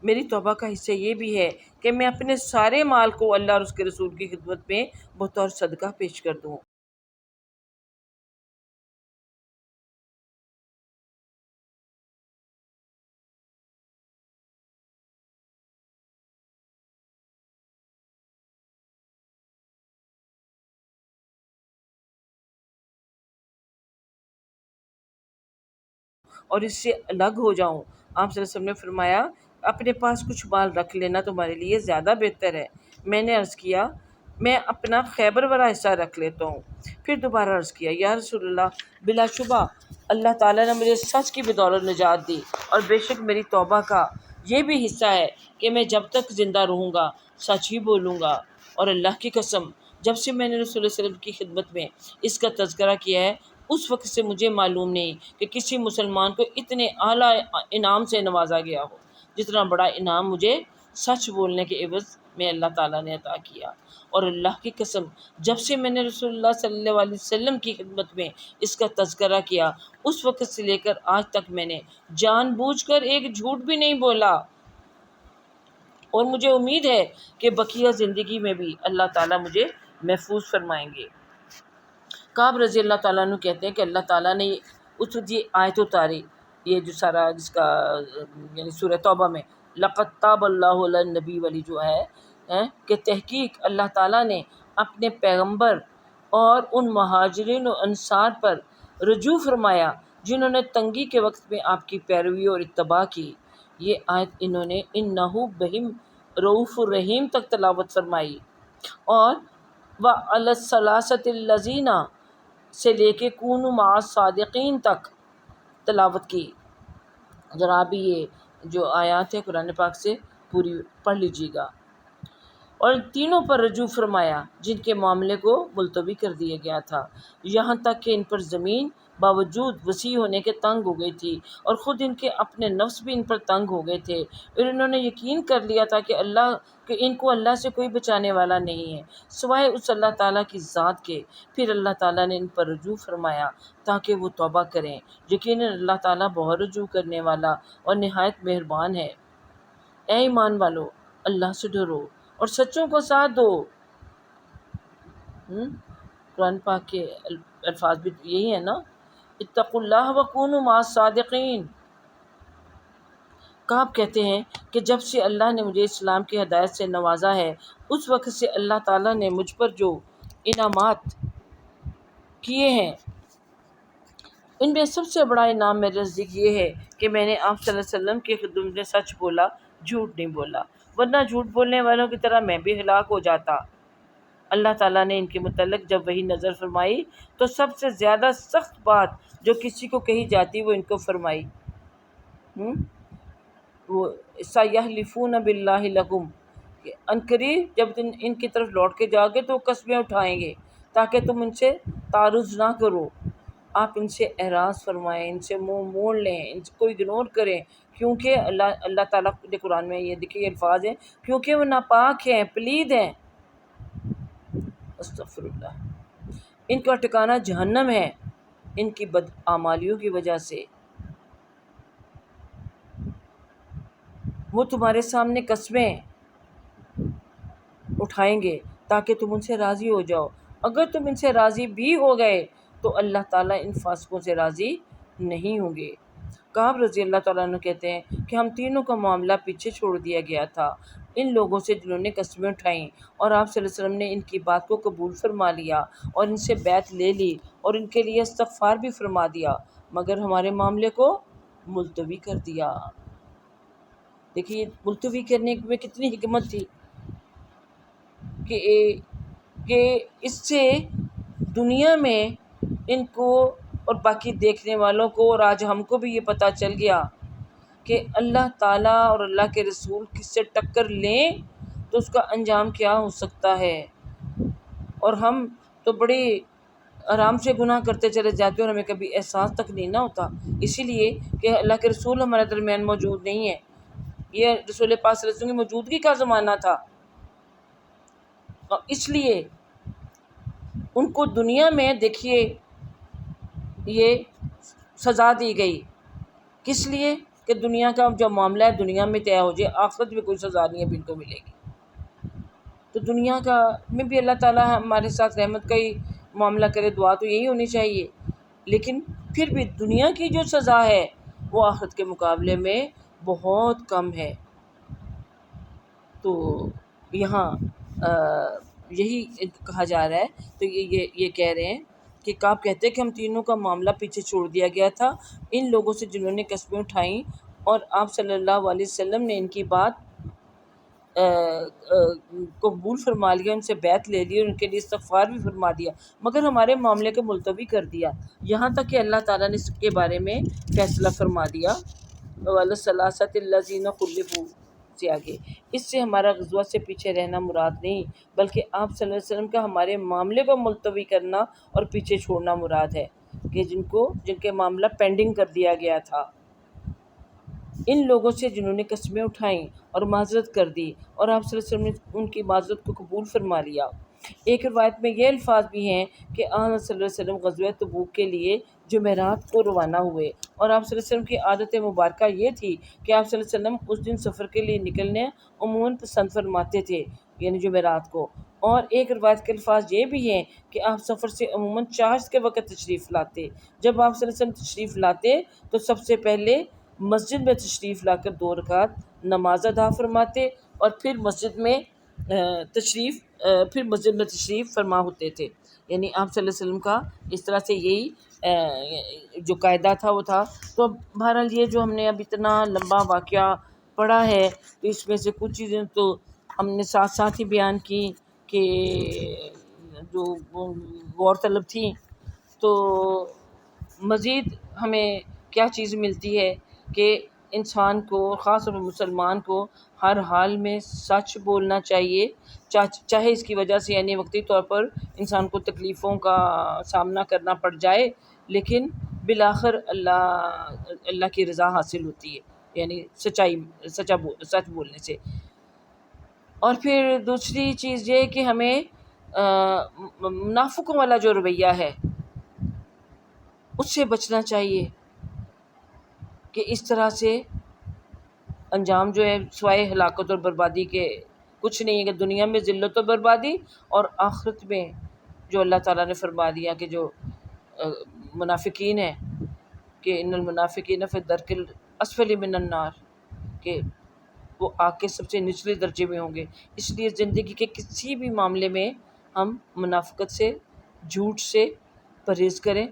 میری توبہ کا حصہ یہ بھی ہے کہ میں اپنے سارے مال کو اللہ اور اس کے رسول کی خدمت میں بطور صدقہ پیش کر دوں. اور اس سے الگ ہو جاؤں۔ آپ صلی اللہ علیہ وسلم نے فرمایا اپنے پاس کچھ مال رکھ لینا تمہارے لیے زیادہ بہتر ہے۔ میں نے عرض کیا میں اپنا خیبر والا حصہ رکھ لیتا ہوں۔ پھر دوبارہ عرض کیا یا رسول اللہ بلا شبہ اللہ تعالیٰ نے مجھے سچ کی بدولت نجات دی، اور بے شک میری توبہ کا یہ بھی حصہ ہے کہ میں جب تک زندہ رہوں گا سچ ہی بولوں گا، اور اللہ کی قسم جب سے میں نے رسول اللہ صلی اللہ علیہ وسلم کی خدمت میں اس کا تذکرہ کیا ہے اس وقت سے مجھے معلوم نہیں کہ کسی مسلمان کو اتنے اعلیٰ انعام سے نوازا گیا ہو جتنا بڑا انعام مجھے سچ بولنے کے عوض میں اللہ تعالیٰ نے عطا کیا۔ اور اللہ کی قسم جب سے میں نے رسول اللہ صلی اللہ علیہ وسلم کی خدمت میں اس کا تذکرہ کیا اس وقت سے لے کر آج تک میں نے جان بوجھ کر ایک جھوٹ بھی نہیں بولا، اور مجھے امید ہے کہ بقیہ زندگی میں بھی اللہ تعالیٰ مجھے محفوظ فرمائیں گے۔ کعب رضی اللہ تعالیٰ عنہ کہتے ہیں کہ اللہ تعالیٰ نے اس وقت یہ آیت اتاری، یہ جو سارا جس کا یعنی سورہ توبہ میں لقد تاب اللہ علی النبی والی جو ہے کہ تحقیق اللہ تعالیٰ نے اپنے پیغمبر اور ان مہاجرین و انصار پر رجوع فرمایا جنہوں نے تنگی کے وقت میں آپ کی پیروی اور اتباع کی۔ یہ آیت انہوں نے انہو بہم رؤوف الرحیم تک تلاوت فرمائی، اور وَعَلَى الثَّلَاثَةِ الَّذِينَ سے لے کے کونوا مع الصادقین تک تلاوت کی۔ ذرا بھی یہ جو آیات ہے قرآن پاک سے پوری پڑھ لیجیے گا۔ اور تینوں پر رجوع فرمایا جن کے معاملے کو ملتوی کر دیا گیا تھا، یہاں تک کہ ان پر زمین باوجود وسیع ہونے کے تنگ ہو گئی تھی، اور خود ان کے اپنے نفس بھی ان پر تنگ ہو گئے تھے، اور انہوں نے یقین کر لیا تھا کہ ان کو اللہ سے کوئی بچانے والا نہیں ہے سوائے اس اللہ تعالیٰ کی ذات کے۔ پھر اللہ تعالیٰ نے ان پر رجوع فرمایا تاکہ وہ توبہ کریں، یقیناً اللہ تعالیٰ بہت رجوع کرنے والا اور نہایت مہربان ہے۔ اے ایمان والو اللہ سے ڈرو اور سچوں کو ساتھ دو۔ قرآن پاک کے الفاظ بھی یہی ہے نا، اتقوا اللہ وکونوا مع الصادقین۔ کعب کہتے ہیں کہ جب سے اللہ نے مجھے اسلام کی ہدایت سے نوازا ہے اس وقت سے اللہ تعالیٰ نے مجھ پر جو انعامات کیے ہیں ان میں سب سے بڑا انعام میرے نزدیک یہ ہے کہ میں نے آپ صلی اللہ علیہ وسلم کی خدمت میں سچ بولا، جھوٹ نہیں بولا، ورنہ جھوٹ بولنے والوں کی طرح میں بھی ہلاک ہو جاتا۔ اللہ تعالیٰ نے ان کے متعلق جب وہی نظر فرمائی تو سب سے زیادہ سخت بات جو کسی کو کہی جاتی وہ ان کو فرمائی، وہ سَيَحْلِفُونَ بِاللَّهِ لَكُمْ، عنقریب جب تم ان کی طرف لوٹ کے جاؤ گے تو قسمیں اٹھائیں گے تاکہ تم ان سے تعارض نہ کرو۔ آپ ان سے اعراض فرمائیں، ان سے منہ موڑ لیں، ان کو اگنور کریں، کیونکہ اللہ تعالیٰ کے قرآن میں یہ دیکھیے الفاظ ہیں کیونکہ وہ ناپاک ہیں، پلید ہیں۔ استغفر اللہ۔ ان کا ٹھکانہ جہنم ہے ان کی بدعمالیوں کی وجہ سے۔ وہ تمہارے سامنے قسمیں اٹھائیں گے تاکہ تم ان سے راضی ہو جاؤ، اگر تم ان سے راضی بھی ہو گئے تو اللہ تعالیٰ ان فاسقوں سے راضی نہیں ہوں گے۔ کعب رضی اللہ تعالیٰ عنہ کہتے ہیں کہ ہم تینوں کا معاملہ پیچھے چھوڑ دیا گیا تھا ان لوگوں سے جنہوں نے قسمیں اٹھائیں، اور آپ صلی اللہ علیہ وسلم نے ان کی بات کو قبول فرما لیا اور ان سے بیعت لے لی اور ان کے لیے استغفار بھی فرما دیا، مگر ہمارے معاملے کو ملتوی کر دیا۔ دیکھیے ملتوی کرنے میں کتنی حکمت تھی کہ اس سے دنیا میں ان کو اور باقی دیکھنے والوں کو اور آج ہم کو بھی یہ پتہ چل گیا کہ اللہ تعالیٰ اور اللہ کے رسول کس سے ٹکر لیں تو اس کا انجام کیا ہو سکتا ہے، اور ہم تو بڑے آرام سے گناہ کرتے چلے جاتے ہیں اور ہمیں کبھی احساس تک نہیں نہ ہوتا، اسی لیے کہ اللہ کے رسول ہمارے درمیان موجود نہیں ہے۔ یہ رسول پاک صلی اللہ علیہ وسلم کی موجودگی کا زمانہ تھا، اور اس لیے ان کو دنیا میں دیکھیے یہ سزا دی گئی، کس لیے کہ دنیا کا جو معاملہ ہے دنیا میں طے ہو جائے، آخرت میں کوئی سزا نہیں اب ان کو ملے گی۔ تو دنیا کا میں بھی اللہ تعالیٰ ہمارے ساتھ رحمت کا ہی معاملہ کرے، دعا تو یہی ہونی چاہیے، لیکن پھر بھی دنیا کی جو سزا ہے وہ آخرت کے مقابلے میں بہت کم ہے۔ تو یہاں یہی کہا جا رہا ہے، تو یہ کہہ رہے ہیں کہ کعب کہتے کہ ہم تینوں کا معاملہ پیچھے چھوڑ دیا گیا تھا ان لوگوں سے جنہوں نے قسمیں اٹھائیں، اور آپ صلی اللہ علیہ وسلم نے ان کی بات قبول فرما لیا، ان سے بیعت لے لی اور ان کے لیے استغفار بھی فرما دیا، مگر ہمارے معاملے کو ملتوی کر دیا، یہاں تک کہ اللہ تعالیٰ نے اس کے بارے میں فیصلہ فرما دیا وَالثَّلَاثَةِ الَّذِينَ خُلِّفُوا سے آگے۔ اس سے ہمارا غزوہ سے پیچھے رہنا مراد نہیں، بلکہ آپ صلی اللہ علیہ وسلم کا ہمارے معاملے کو ملتوی کرنا اور پیچھے چھوڑنا مراد ہے، کہ جن کے معاملہ پینڈنگ کر دیا گیا تھا، ان لوگوں سے جنہوں نے قسمیں اٹھائیں اور معذرت کر دی، اور آپ صلی اللہ علیہ وسلم نے ان کی معذرت کو قبول فرما لیا۔ ایک روایت میں یہ الفاظ بھی ہیں کہ آن صلی اللہ علیہ وسلم غزوہ تبوک کے لیے جمعرات کو روانہ ہوئے، اور آپ صلی اللہ علیہ وسلم کی عادت مبارکہ یہ تھی کہ آپ صلی اللہ علیہ وسلم اس دن سفر کے لیے نکلنے عموماً پسند فرماتے تھے، یعنی جمعرات کو۔ اور ایک روایت کے الفاظ یہ بھی ہیں کہ آپ سفر سے عموماً چاشت کے وقت تشریف لاتے۔ جب آپ صلی اللہ علیہ وسلم تشریف لاتے تو سب سے پہلے مسجد میں تشریف لا کر 2 رکعت نماز ادا فرماتے، اور پھر مسجد میں تشریف فرما ہوتے تھے، یعنی آپ صلی اللہ علیہ وسلم کا اس طرح سے یہی جو قاعدہ تھا وہ تھا۔ تو بہرحال یہ جو ہم نے اب اتنا لمبا واقعہ پڑھا ہے، تو اس میں سے کچھ چیزیں تو ہم نے ساتھ ساتھ ہی بیان کی کہ جو غور طلب تھیں۔ تو مزید ہمیں کیا چیز ملتی ہے کہ انسان کو، خاص طور پر مسلمان کو، ہر حال میں سچ بولنا چاہیے، چاہے اس کی وجہ سے یعنی وقتی طور پر انسان کو تکلیفوں کا سامنا کرنا پڑ جائے، لیکن بالآخر اللہ کی رضا حاصل ہوتی ہے، یعنی سچ بولنے سے۔ اور پھر دوسری چیز یہ کہ ہمیں منافقوں والا جو رویہ ہے اس سے بچنا چاہیے، کہ اس طرح سے انجام جو ہے سوائے ہلاکت اور بربادی کے کچھ نہیں ہے، کہ دنیا میں ذلت و بربادی، اور آخرت میں جو اللہ تعالیٰ نے فرما دیا کہ جو منافقین ہیں کہ ان المنافقین فی الدرک الاسفل من النار، کہ وہ آگ کے سب سے نچلے درجے میں ہوں گے۔ اس لیے زندگی کے کسی بھی معاملے میں ہم منافقت سے، جھوٹ سے پرہیز کریں۔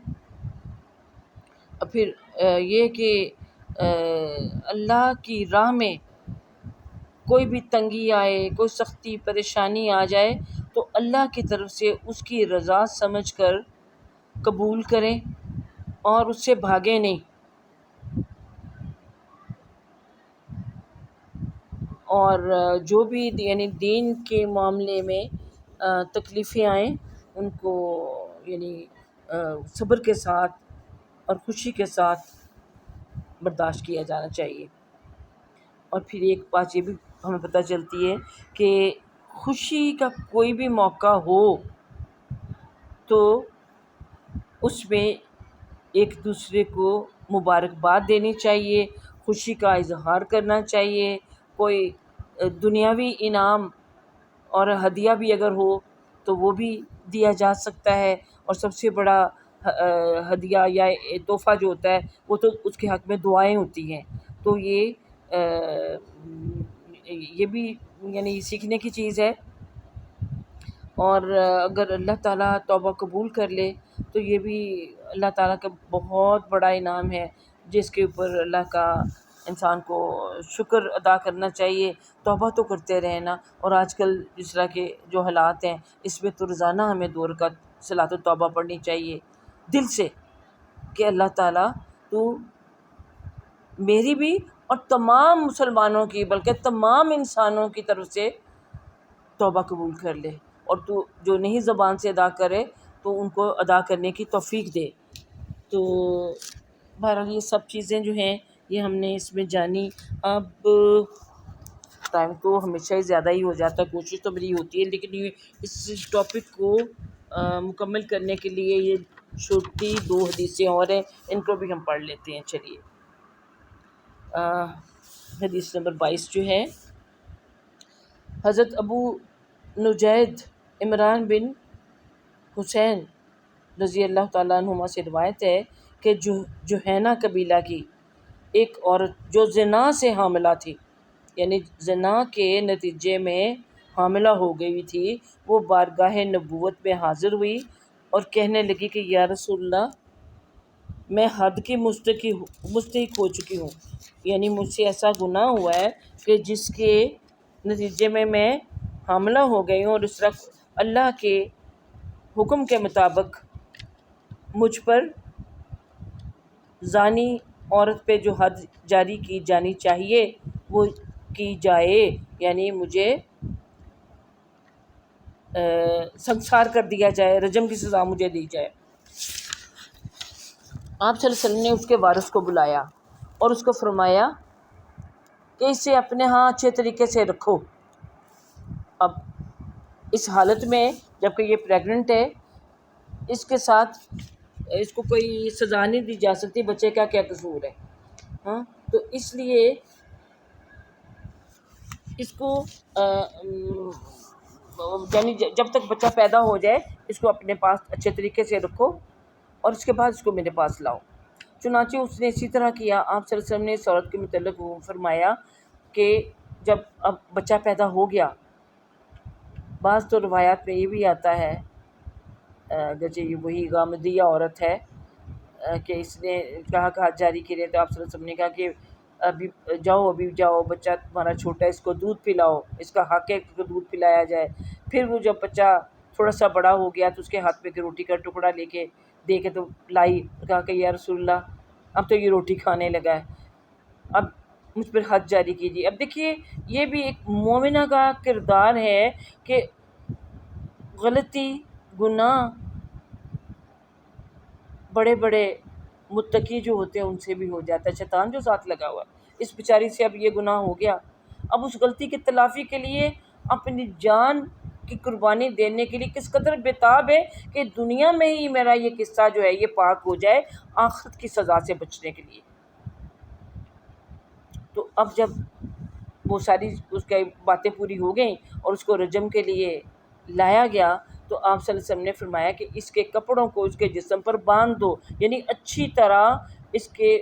اور پھر یہ کہ اللہ کی راہ میں کوئی بھی تنگی آئے، کوئی سختی پریشانی آ جائے تو اللہ کی طرف سے اس کی رضا سمجھ کر قبول کریں اور اس سے بھاگیں نہیں، اور جو بھی یعنی دین کے معاملے میں تکلیفیں آئیں ان کو یعنی صبر کے ساتھ اور خوشی کے ساتھ برداشت کیا جانا چاہیے۔ اور پھر ایک بات یہ بھی ہمیں پتہ چلتی ہے کہ خوشی کا کوئی بھی موقع ہو تو اس میں ایک دوسرے کو مبارکباد دینی چاہیے، خوشی کا اظہار کرنا چاہیے، کوئی دنیاوی انعام اور ہدیہ بھی اگر ہو تو وہ بھی دیا جا سکتا ہے، اور سب سے بڑا ہدیہ یا تحفہ جو ہوتا ہے وہ تو اس کے حق میں دعائیں ہوتی ہیں۔ تو یہ بھی یعنی سیکھنے کی چیز ہے، اور اگر اللہ تعالیٰ توبہ قبول کر لے تو یہ بھی اللہ تعالیٰ کا بہت بڑا انعام ہے، جس کے اوپر اللہ کا انسان کو شکر ادا کرنا چاہیے۔ توبہ تو کرتے رہنا، اور آج کل جس طرح کے جو حالات ہیں اس میں تو روزانہ ہمیں 2 رکعت صلاۃ التوبہ پڑھنی چاہیے دل سے، کہ اللہ تعالیٰ تو میری بھی اور تمام مسلمانوں کی، بلکہ تمام انسانوں کی طرف سے توبہ قبول کر لے، اور تو جو نہیں زبان سے ادا کرے تو ان کو ادا کرنے کی توفیق دے۔ تو بہرحال یہ سب چیزیں جو ہیں یہ ہم نے اس میں جانی۔ اب ٹائم تو ہمیشہ ہی زیادہ ہی ہو جاتا ہے، کوشش تو میری ہوتی ہے، لیکن یہ اس ٹاپک کو مکمل کرنے کے لیے یہ چھوٹی 2 حدیثیں اور ہیں، ان کو بھی ہم پڑھ لیتے ہیں۔ چلیے حدیث نمبر 22 جو ہے، حضرت ابو نجید عمران بن حسین رضی اللہ تعالیٰ عنہما سے روایت ہے کہ جوہینہ قبیلہ کی ایک عورت جو زنا سے حاملہ تھی، یعنی زنا کے نتیجے میں حاملہ ہو گئی تھی، وہ بارگاہ نبوت میں حاضر ہوئی اور کہنے لگی کہ یا رسول اللہ، میں حد کی مستحق ہو چکی ہوں، یعنی مجھ سے ایسا گناہ ہوا ہے کہ جس کے نتیجے میں حاملہ ہو گئی ہوں، اور اس طرح اللہ کے حکم کے مطابق مجھ پر زانی عورت پہ جو حد جاری کی جانی چاہیے وہ کی جائے، یعنی مجھے سنسار کر دیا جائے، رجم کی سزا مجھے دی جائے۔ آپ صلی اللہ علیہ وسلم نے اس کے وارث کو بلایا اور اس کو فرمایا کہ اسے اپنے ہاں اچھے طریقے سے رکھو۔ اب اس حالت میں جب کہ یہ پریگننٹ ہے، اس کے ساتھ اس کو کوئی سزا نہیں دی جا سکتی، بچے کا کیا قصور ہے، ہاں؟ تو اس لیے اس کو یعنی جب تک بچہ پیدا ہو جائے اس کو اپنے پاس اچھے طریقے سے رکھو اور اس کے بعد اس کو میرے پاس لاؤ۔ چنانچہ اس نے اسی طرح کیا۔ آپ صلی اللہ علیہ وسلم نے اس عورت کے متعلق فرمایا کہ جب اب بچہ پیدا ہو گیا، بعض تو روایات میں یہ بھی آتا ہے اگرچہ یہ وہی غامدیہ عورت ہے کہ اس نے کہا کہ حد جاری کی رہے، تو آپ صلی اللہ علیہ وسلم نے کہا کہ ابھی جاؤ، بچہ تمہارا چھوٹا ہے، اس کو دودھ پلاؤ، اس کا حق ہے کہ دودھ پلایا جائے۔ پھر وہ جب بچہ تھوڑا سا بڑا ہو گیا تو اس کے ہاتھ پہ روٹی کا ٹکڑا لے کے دے کے تو لائی، کہا کہ یا رسول اللہ، اب تو یہ روٹی کھانے لگا ہے، اب مجھ پر حد جاری کیجیے۔ اب دیکھیے یہ بھی ایک مومنہ کا کردار ہے کہ غلطی، گناہ بڑے بڑے متقی جو ہوتے ہیں ان سے بھی ہو جاتا ہے، شیطان جو ساتھ لگا ہوا ہے، اس بیچاری سے اب یہ گناہ ہو گیا، اب اس غلطی کی تلافی کے لیے اپنی جان کی قربانی دینے کے لیے کس قدر بےتاب ہے کہ دنیا میں ہی میرا یہ قصہ جو ہے یہ پاک ہو جائے آخرت کی سزا سے بچنے کے لیے۔ تو اب جب وہ ساری اس کی باتیں پوری ہو گئیں اور اس کو رجم کے لیے لایا گیا تو آپ صلی اللہ علیہ وسلم نے فرمایا کہ اس کے کپڑوں کو اس کے جسم پر باندھ دو، یعنی اچھی طرح اس کے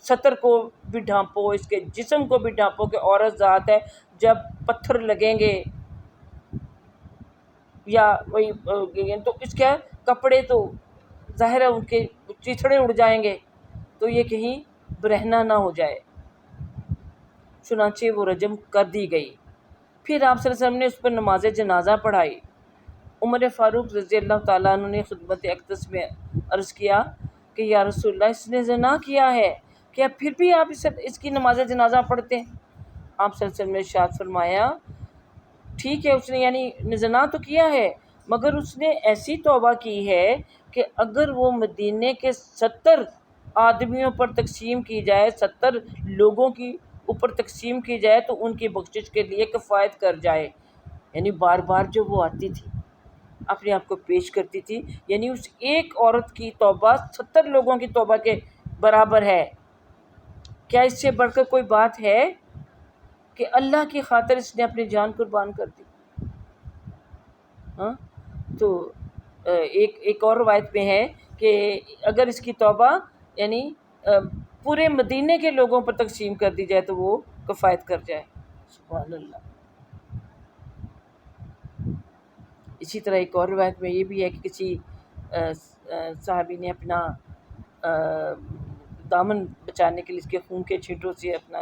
سطر کو بھی ڈھانپو، اس کے جسم کو بھی ڈھانپو کہ عورت ذات ہے، جب پتھر لگیں گے یا وہی تو اس کے کپڑے تو ظاہر ہے ان کے چیتھڑے اڑ جائیں گے، تو یہ کہیں برہنہ نہ ہو جائے۔ چنانچہ وہ رجم کر دی گئی۔ پھر آپ صلی اللہ علیہ وسلم نے اس پر نماز جنازہ پڑھائی۔ عمر فاروق رضی اللہ تعالیٰ عنہ نے خدمت اقدس میں عرض کیا کہ یا رسول اللہ، اس نے زنا کیا ہے، کیا پھر بھی آپ اس کی نماز جنازہ پڑھتے ہیں؟ آپ صلی اللہ علیہ وسلم نے ارشاد فرمایا ٹھیک ہے، اس نے یعنی زنا تو کیا ہے مگر اس نے ایسی توبہ کی ہے کہ اگر وہ مدینے کے 70 آدمیوں پر تقسیم کی جائے، 70 لوگوں کی اوپر تقسیم کی جائے تو ان کی بخشش کے لیے کفایت کر جائے۔ یعنی بار بار جو وہ آتی تھی اپنے آپ کو پیش کرتی تھی، یعنی اس ایک عورت کی توبہ 70 لوگوں کی توبہ کے برابر ہے۔ کیا اس سے بڑھ کر کوئی بات ہے کہ اللہ کی خاطر اس نے اپنی جان قربان کر دی؟ ہاں تو ایک اور روایت میں ہے کہ اگر اس کی توبہ یعنی پورے مدینے کے لوگوں پر تقسیم کر دی جائے تو وہ کفایت کر جائے۔ سبحان اللہ۔ اسی طرح ایک اور روایت میں یہ بھی ہے کہ کسی صحابی نے اپنا دامن بچانے کے لیے اس کے خون کے چھینٹوں سے اپنا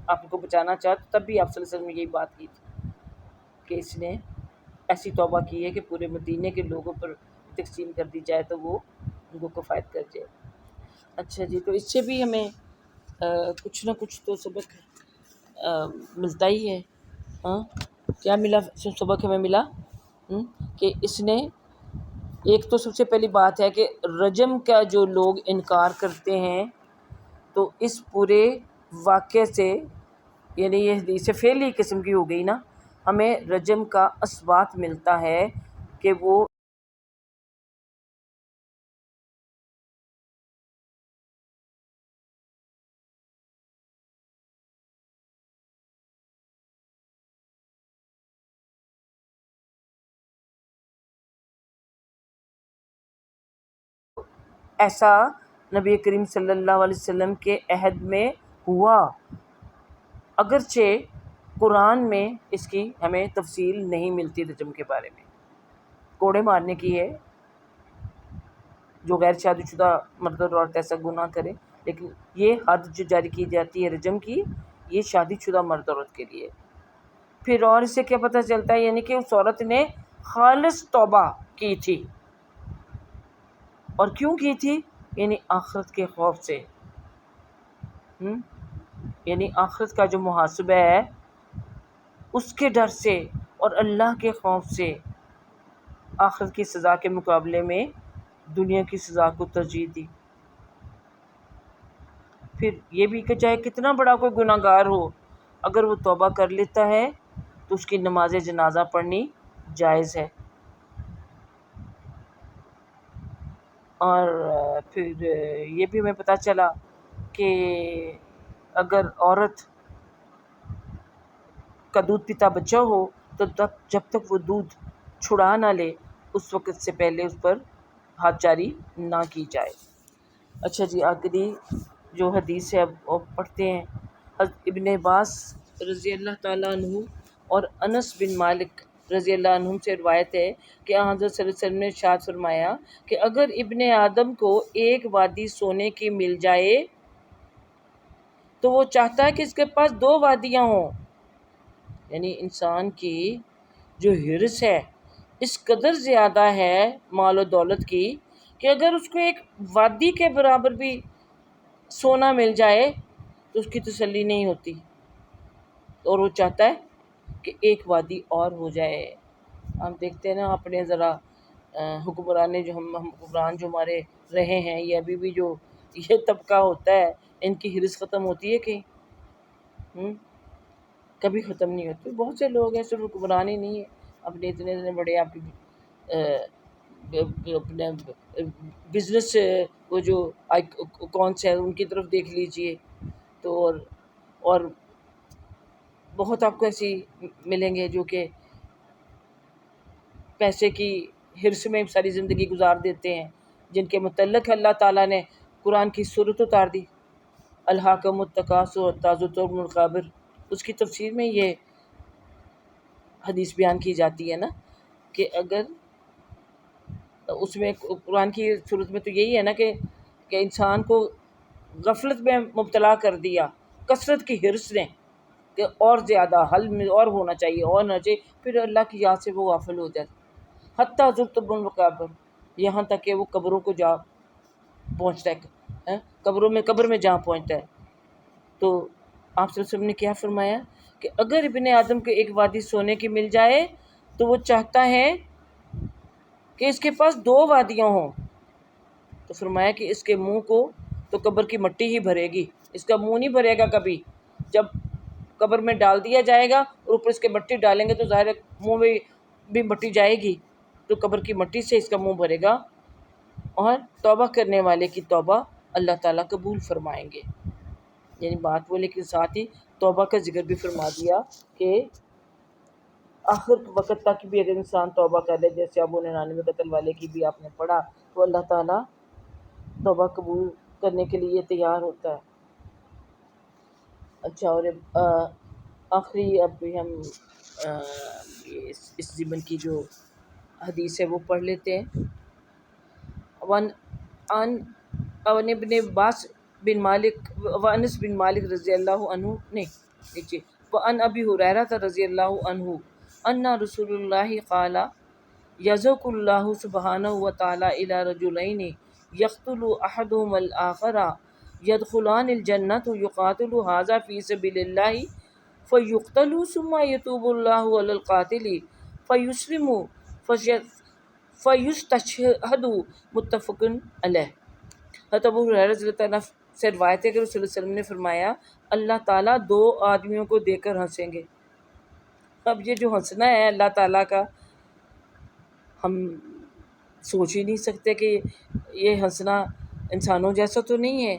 آپ کو بچانا چاہا، تب بھی آپ صلی اللہ علیہ وسلم نے یہی بات کی تھی کہ اس نے ایسی توبہ کی ہے کہ پورے مدینے کے لوگوں پر تقسیم کر دی جائے تو وہ ان کو کفایت کر جائے۔ اچھا جی، تو اس سے بھی ہمیں کچھ نہ کچھ تو سبق ملتا ہی ہے۔ ہاں کیا ملا سبق ہمیں ملا کہ اس نے ایک تو سب سے پہلی بات ہے کہ رجم کا جو لوگ انکار کرتے ہیں تو اس پورے واقعے سے یعنی یہ حدیث فعلی قسم کی ہو گئی نا، ہمیں رجم کا اثبات ملتا ہے کہ وہ ایسا نبی کریم صلی اللہ علیہ وسلم کے عہد میں ہوا، اگرچہ قرآن میں اس کی ہمیں تفصیل نہیں ملتی رجم کے بارے میں۔ کوڑے مارنے کی ہے، جو غیر شادی شدہ مرد اور عورت ایسا گناہ کرے، لیکن یہ حد جو جاری کی جاتی ہے رجم کی، یہ شادی شدہ مرد عورت کے لیے۔ پھر اور اس سے کیا پتہ چلتا ہے، یعنی کہ اس عورت نے خالص توبہ کی تھی، اور کیوں کی تھی؟ یعنی آخرت کے خوف سے، یعنی آخرت کا جو محاسبہ ہے اس کے ڈر سے اور اللہ کے خوف سے آخرت کی سزا کے مقابلے میں دنیا کی سزا کو ترجیح دی۔ پھر یہ بھی کہ چاہے کتنا بڑا کوئی گناہ گار ہو، اگر وہ توبہ کر لیتا ہے تو اس کی نماز جنازہ پڑھنی جائز ہے۔ اور پھر یہ بھی ہمیں پتہ چلا کہ اگر عورت کا دودھ پیتا بچہ ہو تو جب تک وہ دودھ چھڑا نہ لے اس وقت سے پہلے اس پر حد جاری نہ کی جائے۔ اچھا جی، آخری جو حدیث ہے اب پڑھتے ہیں۔ حضرت ابن عباس رضی اللہ تعالیٰ عنہ اور انس بن مالک رضی اللہ عنہ سے روایت ہے کہ حضرت صلی اللہ علیہ وسلم نے ارشاد فرمایا کہ اگر ابن آدم کو ایک وادی سونے کی مل جائے تو وہ چاہتا ہے کہ اس کے پاس 2 وادیاں ہوں۔ یعنی انسان کی جو حرص ہے اس قدر زیادہ ہے مال و دولت کی کہ اگر اس کو ایک وادی کے برابر بھی سونا مل جائے تو اس کی تسلی نہیں ہوتی، اور وہ چاہتا ہے کہ ایک وادی اور ہو جائے۔ ہم دیکھتے ہیں نا اپنے ذرا حکمران جو حکمران جو ہمارے رہے ہیں، یہ ابھی بھی جو یہ طبقہ ہوتا ہے، ان کی حرص ختم ہوتی ہے کہ کبھی ختم نہیں ہوتی۔ بہت سے لوگ ہیں، صرف حکمران ہی نہیں ہے، اپنے اتنے بڑے آپ اپنے بزنس وہ جو اکاؤنٹس ہیں ان کی طرف دیکھ لیجئے تو اور بہت آپ کو ایسی ملیں گے جو کہ پیسے کی حرص میں ساری زندگی گزار دیتے ہیں، جن کے متعلق اللہ تعالیٰ نے قرآن کی سورت اتار دی، الہاکم التکاثر حتی زرتم المقابر۔ اس کی تفسیر میں یہ حدیث بیان کی جاتی ہے نا کہ اگر اس میں قرآن کی صورت میں تو یہی ہے نا کہ انسان کو غفلت میں مبتلا کر دیا کثرت کی حرص نے کہ اور زیادہ حل میں اور ہونا چاہیے اور ہونا چاہیے، پھر اللہ کی یاد سے وہ غافل ہو جاتا، حتیٰ زرتم المقابر، یہاں تک کہ وہ قبروں کو جا پہنچتا ہے، قبر میں جا پہنچتا ہے۔ تو آپ صلی اللہ علیہ وسلم نے کیا فرمایا کہ اگر ابن آدم کو ایک وادی سونے کی مل جائے تو وہ چاہتا ہے کہ اس کے پاس 2 وادیاں ہوں، تو فرمایا کہ اس کے منہ کو تو قبر کی مٹی ہی بھرے گی، اس کا منہ نہیں بھرے گا کبھی۔ جب قبر میں ڈال دیا جائے گا اور اوپر اس کے مٹی ڈالیں گے تو ظاہر ہے منہ میں بھی مٹی جائے گی، تو قبر کی مٹی سے اس کا منہ بھرے گا، اور توبہ کرنے والے کی توبہ اللہ تعالیٰ قبول فرمائیں گے۔ یعنی بات وہ، لیکن ساتھ ہی توبہ کا ذکر بھی فرما دیا کہ آخر وقت تک بھی اگر انسان توبہ کر لے، جیسے ابو 99 قتل والے کی بھی آپ نے پڑھا، تو اللہ تعالیٰ توبہ قبول کرنے کے لیے تیار ہوتا ہے۔ اچھا، اور آخری اب بھی ہم اس ضمن کی جو حدیث ہے وہ پڑھ لیتے ہیں۔ عن ابن عباس بن مالک وانس بن مالک رضی اللہ عنہ نیچے وعن ابی ہریرہ رضی اللہ عنہ ان رسول اللہ قال یزک اللہ سبحانہ وتعالی الی رجلین یقتل احدہم الآخر يدخلان الجنة يقاتل هذا في سبيل الله فيقتل ثم يتوب الله على القاتل فيسلم فيستشهد متفق علیہ۔ حضرت ابو ہریرہ رضی اللہ عنہ سے روایت ہے کہ رسول اللہ صلی اللہ علیہ وسلم نے فرمایا اللہ تعالیٰ 2 آدمیوں کو دیکھ کر ہنسیں گے۔ اب یہ جو ہنسنا ہے اللہ تعالیٰ کا، ہم سوچ ہی نہیں سکتے کہ یہ ہنسنا انسانوں جیسا تو نہیں ہے۔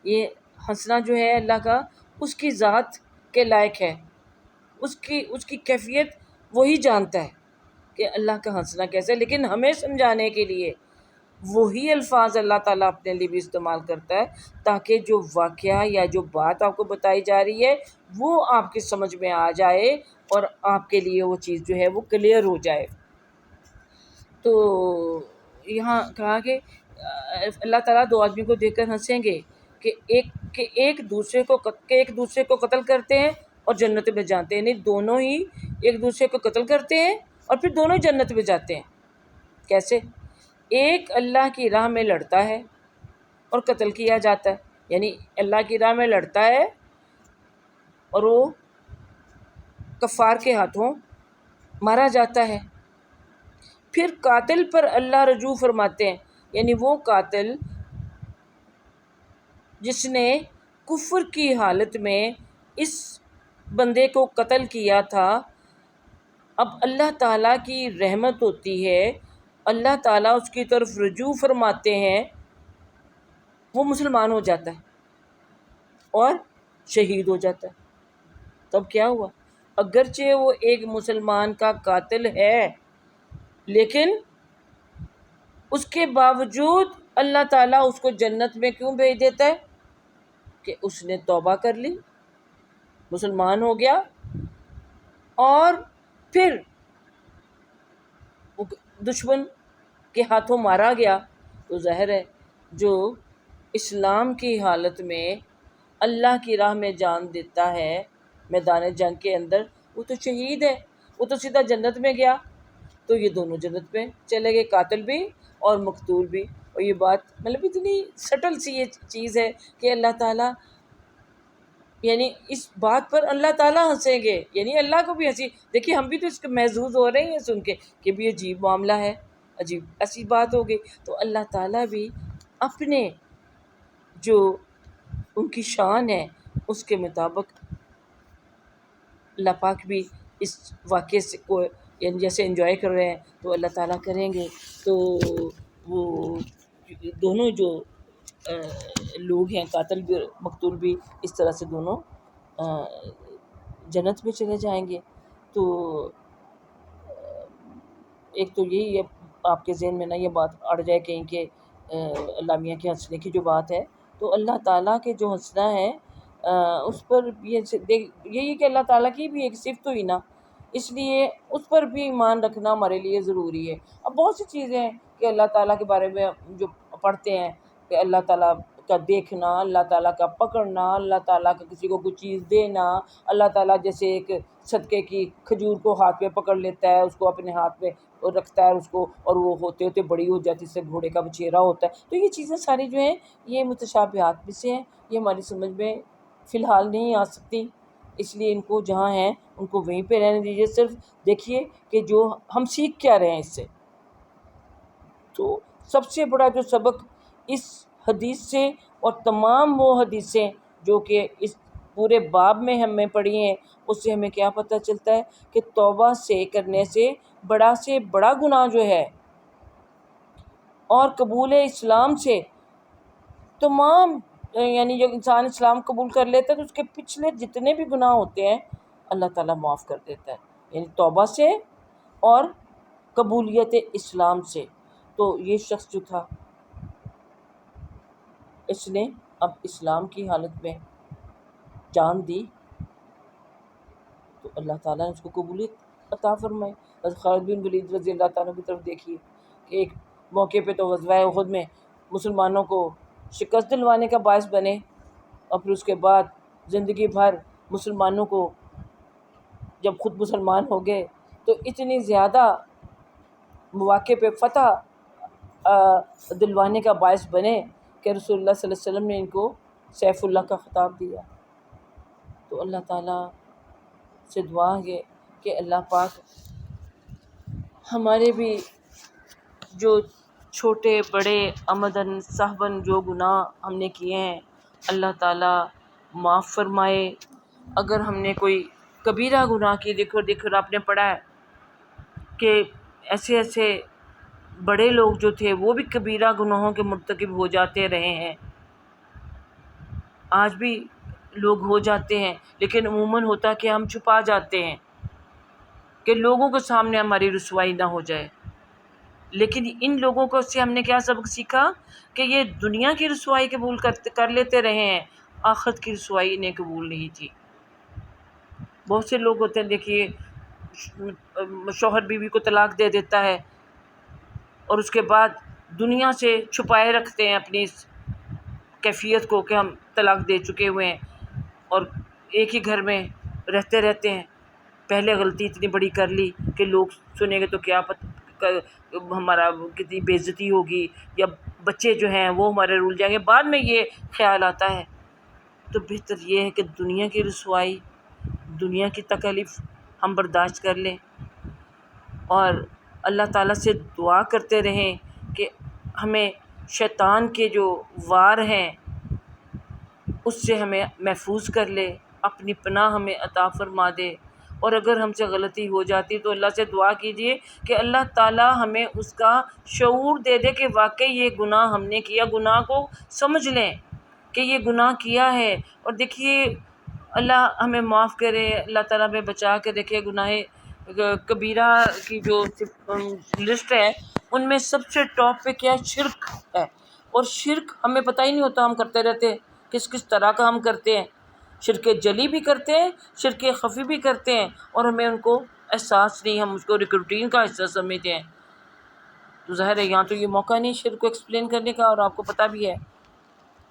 یہ ہنسنا جو ہے اللہ کا اس کی ذات کے لائق ہے، اس کی کیفیت وہی جانتا ہے کہ اللہ کا ہنسنا کیسا ہے، لیکن ہمیں سمجھانے کے لیے وہی الفاظ اللہ تعالیٰ اپنے لیے بھی استعمال کرتا ہے تاکہ جو واقعہ یا جو بات آپ کو بتائی جا رہی ہے وہ آپ کی سمجھ میں آ جائے اور آپ کے لیے وہ چیز جو ہے وہ کلیئر ہو جائے۔ تو یہاں کہا کہ اللہ تعالیٰ دو آدمی کو دیکھ کر ہنسیں گے کہ ایک دوسرے کو قتل کرتے ہیں اور جنت میں جاتے ہیں، یعنی دونوں ہی ایک دوسرے کو قتل کرتے ہیں اور پھر دونوں ہی جنت میں جاتے ہیں۔ کیسے؟ ایک اللہ کی راہ میں لڑتا ہے اور قتل کیا جاتا ہے، یعنی اللہ کی راہ میں لڑتا ہے اور وہ کفار کے ہاتھوں مارا جاتا ہے۔ پھر قاتل پر اللہ رجوع فرماتے ہیں، یعنی وہ قاتل جس نے کفر کی حالت میں اس بندے کو قتل کیا تھا، اب اللہ تعالیٰ کی رحمت ہوتی ہے، اللہ تعالیٰ اس کی طرف رجوع فرماتے ہیں، وہ مسلمان ہو جاتا ہے اور شہید ہو جاتا ہے۔ تب کیا ہوا؟ اگرچہ وہ ایک مسلمان کا قاتل ہے، لیکن اس کے باوجود اللہ تعالیٰ اس کو جنت میں کیوں بھیج دیتا ہے؟ کہ اس نے توبہ کر لی، مسلمان ہو گیا، اور پھر دشمن کے ہاتھوں مارا گیا، تو ظاہر ہے جو اسلام کی حالت میں اللہ کی راہ میں جان دیتا ہے میدان جنگ کے اندر، وہ تو شہید ہے، وہ تو سیدھا جنت میں گیا۔ تو یہ دونوں جنت میں چلے گئے، قاتل بھی اور مقتول بھی۔ اور یہ بات مطلب اتنی سٹل سی یہ چیز ہے کہ اللہ تعالیٰ، یعنی اس بات پر اللہ تعالیٰ ہنسیں گے، یعنی اللہ کو بھی ہنسی۔ دیکھیے ہم بھی تو اس کے محظوظ ہو رہے ہیں سن کے کہ بھی عجیب معاملہ ہے، عجیب ایسی بات ہو گئی۔ تو اللہ تعالیٰ بھی اپنے جو ان کی شان ہے اس کے مطابق اللہ پاک بھی اس واقعے سے کو یعنی جیسے انجوائے کر رہے ہیں تو اللہ تعالیٰ کریں گے۔ تو وہ دونوں جو لوگ ہیں، قاتل بھی اور مقتول بھی، اس طرح سے دونوں جنت میں چلے جائیں گے۔ تو ایک تو یہی ہے آپ کے ذہن میں نہ یہ بات اڑ جائے کہیں کہ اللہ میاں کے ہنسنے کی جو بات ہے، تو اللہ تعالیٰ کے جو ہنسنا ہے اس پر یہی کہ اللہ تعالیٰ کی بھی ایک صفت ہوئی نا، اس لیے اس پر بھی ایمان رکھنا ہمارے لیے ضروری ہے۔ اب بہت سی چیزیں ہیں کہ اللہ تعالیٰ کے بارے میں جو پڑھتے ہیں کہ اللہ تعالیٰ کا دیکھنا، اللہ تعالیٰ کا پکڑنا، اللہ تعالیٰ کا کسی کو کوئی چیز دینا، اللہ تعالیٰ جیسے ایک صدقے کی کھجور کو ہاتھ میں پکڑ لیتا ہے، اس کو اپنے ہاتھ میں رکھتا ہے اس کو، اور وہ ہوتے ہوتے بڑی ہو جاتی ہے، جیسے گھوڑے کا بچھیرا ہوتا ہے۔ تو یہ چیزیں ساری جو ہیں یہ متشابہات میں سے ہیں، یہ ہماری سمجھ میں فی الحال نہیں آ سکتی، اس لیے ان کو جہاں ہیں ان کو وہیں پہ رہنے دیجیے۔ صرف دیکھیے کہ جو ہم سیکھ کیا رہے ہیں اس سے۔ تو سب سے بڑا جو سبق اس حدیث سے اور تمام وہ حدیثیں جو کہ اس پورے باب میں ہمیں پڑھی ہیں، اس سے ہمیں کیا پتہ چلتا ہے کہ توبہ سے کرنے سے بڑا گناہ جو ہے، اور قبول اسلام سے تمام، یعنی جو انسان اسلام قبول کر لیتا ہے تو اس کے پچھلے جتنے بھی گناہ ہوتے ہیں اللہ تعالیٰ معاف کر دیتا ہے، یعنی توبہ سے اور قبولیت اسلام سے۔ تو یہ شخص جو تھا اس نے اب اسلام کی حالت میں جان دی، تو اللہ تعالیٰ نے اس کو قبولیت عطا فرمائی۔ حضرت خالد بن ولید رضی اللہ تعالیٰ کی طرف دیکھیے کہ ایک موقع پہ تو غزوہ احد میں مسلمانوں کو شکست دلوانے کا باعث بنے، اور پھر اس کے بعد زندگی بھر مسلمانوں کو جب خود مسلمان ہو گئے تو اتنی زیادہ مواقع پہ فتح دلوانے کا باعث بنے کہ رسول اللہ صلی اللہ علیہ وسلم نے ان کو سیف اللہ کا خطاب دیا۔ تو اللہ تعالیٰ سے دعا ہے کہ اللہ پاک ہمارے بھی جو چھوٹے بڑے عمدن سہون جو گناہ ہم نے کیے ہیں اللہ تعالیٰ معاف فرمائے۔ اگر ہم نے کوئی کبیرہ گناہ کی، دیکھو آپ نے پڑھا ہے کہ ایسے بڑے لوگ جو تھے وہ بھی کبیرہ گناہوں کے مرتکب ہو جاتے رہے ہیں، آج بھی لوگ ہو جاتے ہیں، لیکن عموماً ہوتا کہ ہم چھپا جاتے ہیں کہ لوگوں کے سامنے ہماری رسوائی نہ ہو جائے۔ لیکن ان لوگوں کو سے ہم نے کیا سبق سیکھا کہ یہ دنیا کی رسوائی قبول کر لیتے رہے ہیں، آخرت کی رسوائی انہیں قبول نہیں تھی۔ بہت سے لوگ ہوتے ہیں، دیکھیے شوہر بیوی کو طلاق دے دیتا ہے اور اس کے بعد دنیا سے چھپائے رکھتے ہیں اپنی اس کیفیت کو کہ ہم طلاق دے چکے ہوئے ہیں اور ایک ہی گھر میں رہتے رہتے ہیں. پہلے غلطی اتنی بڑی کر لی کہ لوگ سنیں گے تو کیا ہمارا کتنی بے عزتی ہوگی، یا بچے جو ہیں وہ ہمارے رول جائیں گے، بعد میں یہ خیال آتا ہے. تو بہتر یہ ہے کہ دنیا کی رسوائی، دنیا کی تکلیف ہم برداشت کر لیں اور اللہ تعالیٰ سے دعا کرتے رہیں کہ ہمیں شیطان کے جو وار ہیں اس سے ہمیں محفوظ کر لے، اپنی پناہ ہمیں عطا فرما دے. اور اگر ہم سے غلطی ہو جاتی تو اللہ سے دعا کیجئے کہ اللہ تعالیٰ ہمیں اس کا شعور دے دے کہ واقعی یہ گناہ ہم نے کیا، گناہ کو سمجھ لیں کہ یہ گناہ کیا ہے. اور دیکھیے اللہ ہمیں معاف کرے، اللہ تعالیٰ ہمیں بچا کے. دیکھے گناہ کبیرہ کی جو لسٹ ہے ان میں سب سے ٹاپ پہ کیا ہے؟ شرک ہے. اور شرک ہمیں پتہ ہی نہیں ہوتا، ہم کرتے رہتے ہیں، کس کس طرح کا ہم کرتے ہیں. شرک جلی بھی کرتے ہیں، شرک خفی بھی کرتے ہیں، اور ہمیں ان کو احساس نہیں، ہم اس کو روٹین کا حصہ سمجھتے ہیں. تو ظاہر ہے یہاں تو یہ موقع نہیں شرک کو ایکسپلین کرنے کا، اور آپ کو پتہ بھی ہے.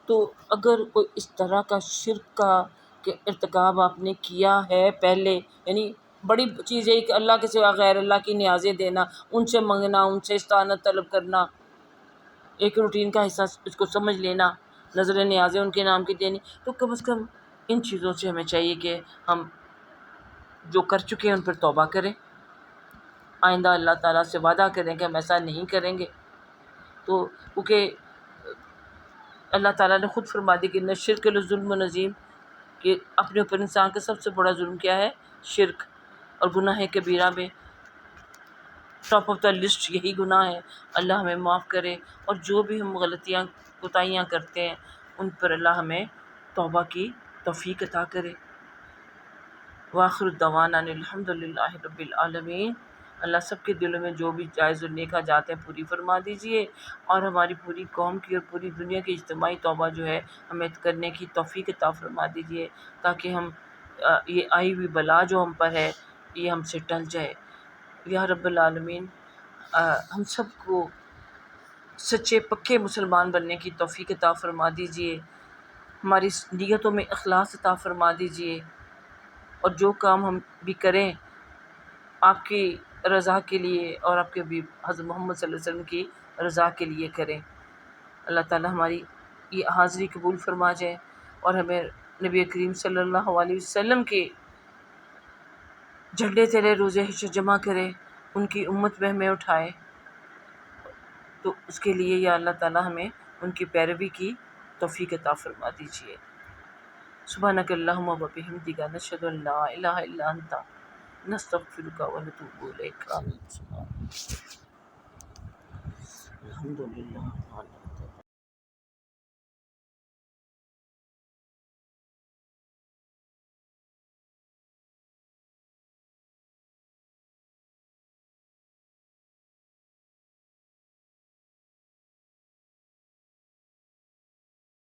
تو اگر کوئی اس طرح کا شرک کا کہ ارتکاب آپ نے کیا ہے پہلے، یعنی بڑی چیز ہے کہ اللہ کے سوا غیر اللہ کی نیازیں دینا، ان سے منگنا، ان سے استعانت طلب کرنا، ایک روٹین کا حصہ اس کو سمجھ لینا، نظر نیازیں ان کے نام کی دینی. تو کم از کم ان چیزوں سے ہمیں چاہیے کہ ہم جو کر چکے ہیں ان پر توبہ کریں، آئندہ اللہ تعالیٰ سے وعدہ کریں کہ ہم ایسا نہیں کریں گے. تو کیونکہ اللہ تعالیٰ نے خود فرما دی کہ ان الشرک لظلم عظیم، کہ اپنے اوپر انسان کا سب سے بڑا ظلم کیا ہے؟ شرک. اور گناہ کبیرہ میں ٹاپ آف دا لسٹ یہی گناہ ہے. اللہ ہمیں معاف کرے، اور جو بھی ہم غلطیاں کوتاہیاں کرتے ہیں ان پر اللہ ہمیں توبہ کی توفیق عطا کرے. وآخر دعوانا ان الحمد للہ رب العالمین. اللہ سب کے دلوں میں جو بھی جائز اور نیک حاجات ہیں پوری فرما دیجئے، اور ہماری پوری قوم کی اور پوری دنیا کی اجتماعی توبہ جو ہے ہمیں کرنے کی توفیق عطا فرما دیجئے، تاکہ ہم یہ آئی ہوئی بلا جو ہم پر ہے یہ ہم سے ٹل جائے. یا رب العالمین ہم سب کو سچے پکے مسلمان بننے کی توفیق عطا فرما دیجئے، ہماری نیتوں میں اخلاص عطا فرما دیجئے، اور جو کام ہم بھی کریں آپ کی رضا کے لیے اور آپ کے حبیب حضرت محمد صلی اللہ علیہ وسلم کی رضا کے لیے کریں. اللہ تعالیٰ ہماری یہ حاضری قبول فرما جائے، اور ہمیں نبی کریم صلی اللہ علیہ وسلم کے جھنڈے تلے روز حشر جمع کرے، ان کی امت میں ہمیں اٹھائے. تو اس کے لیے یا اللہ تعالیٰ ہمیں ان کی پیروی کی توفیق عطا فرما دیجیے. سبحانک اللہم و بحمدک نشہد ان لا الہ الا انت نستغفرک و نتوب الیک. آمین. الحمدللہ.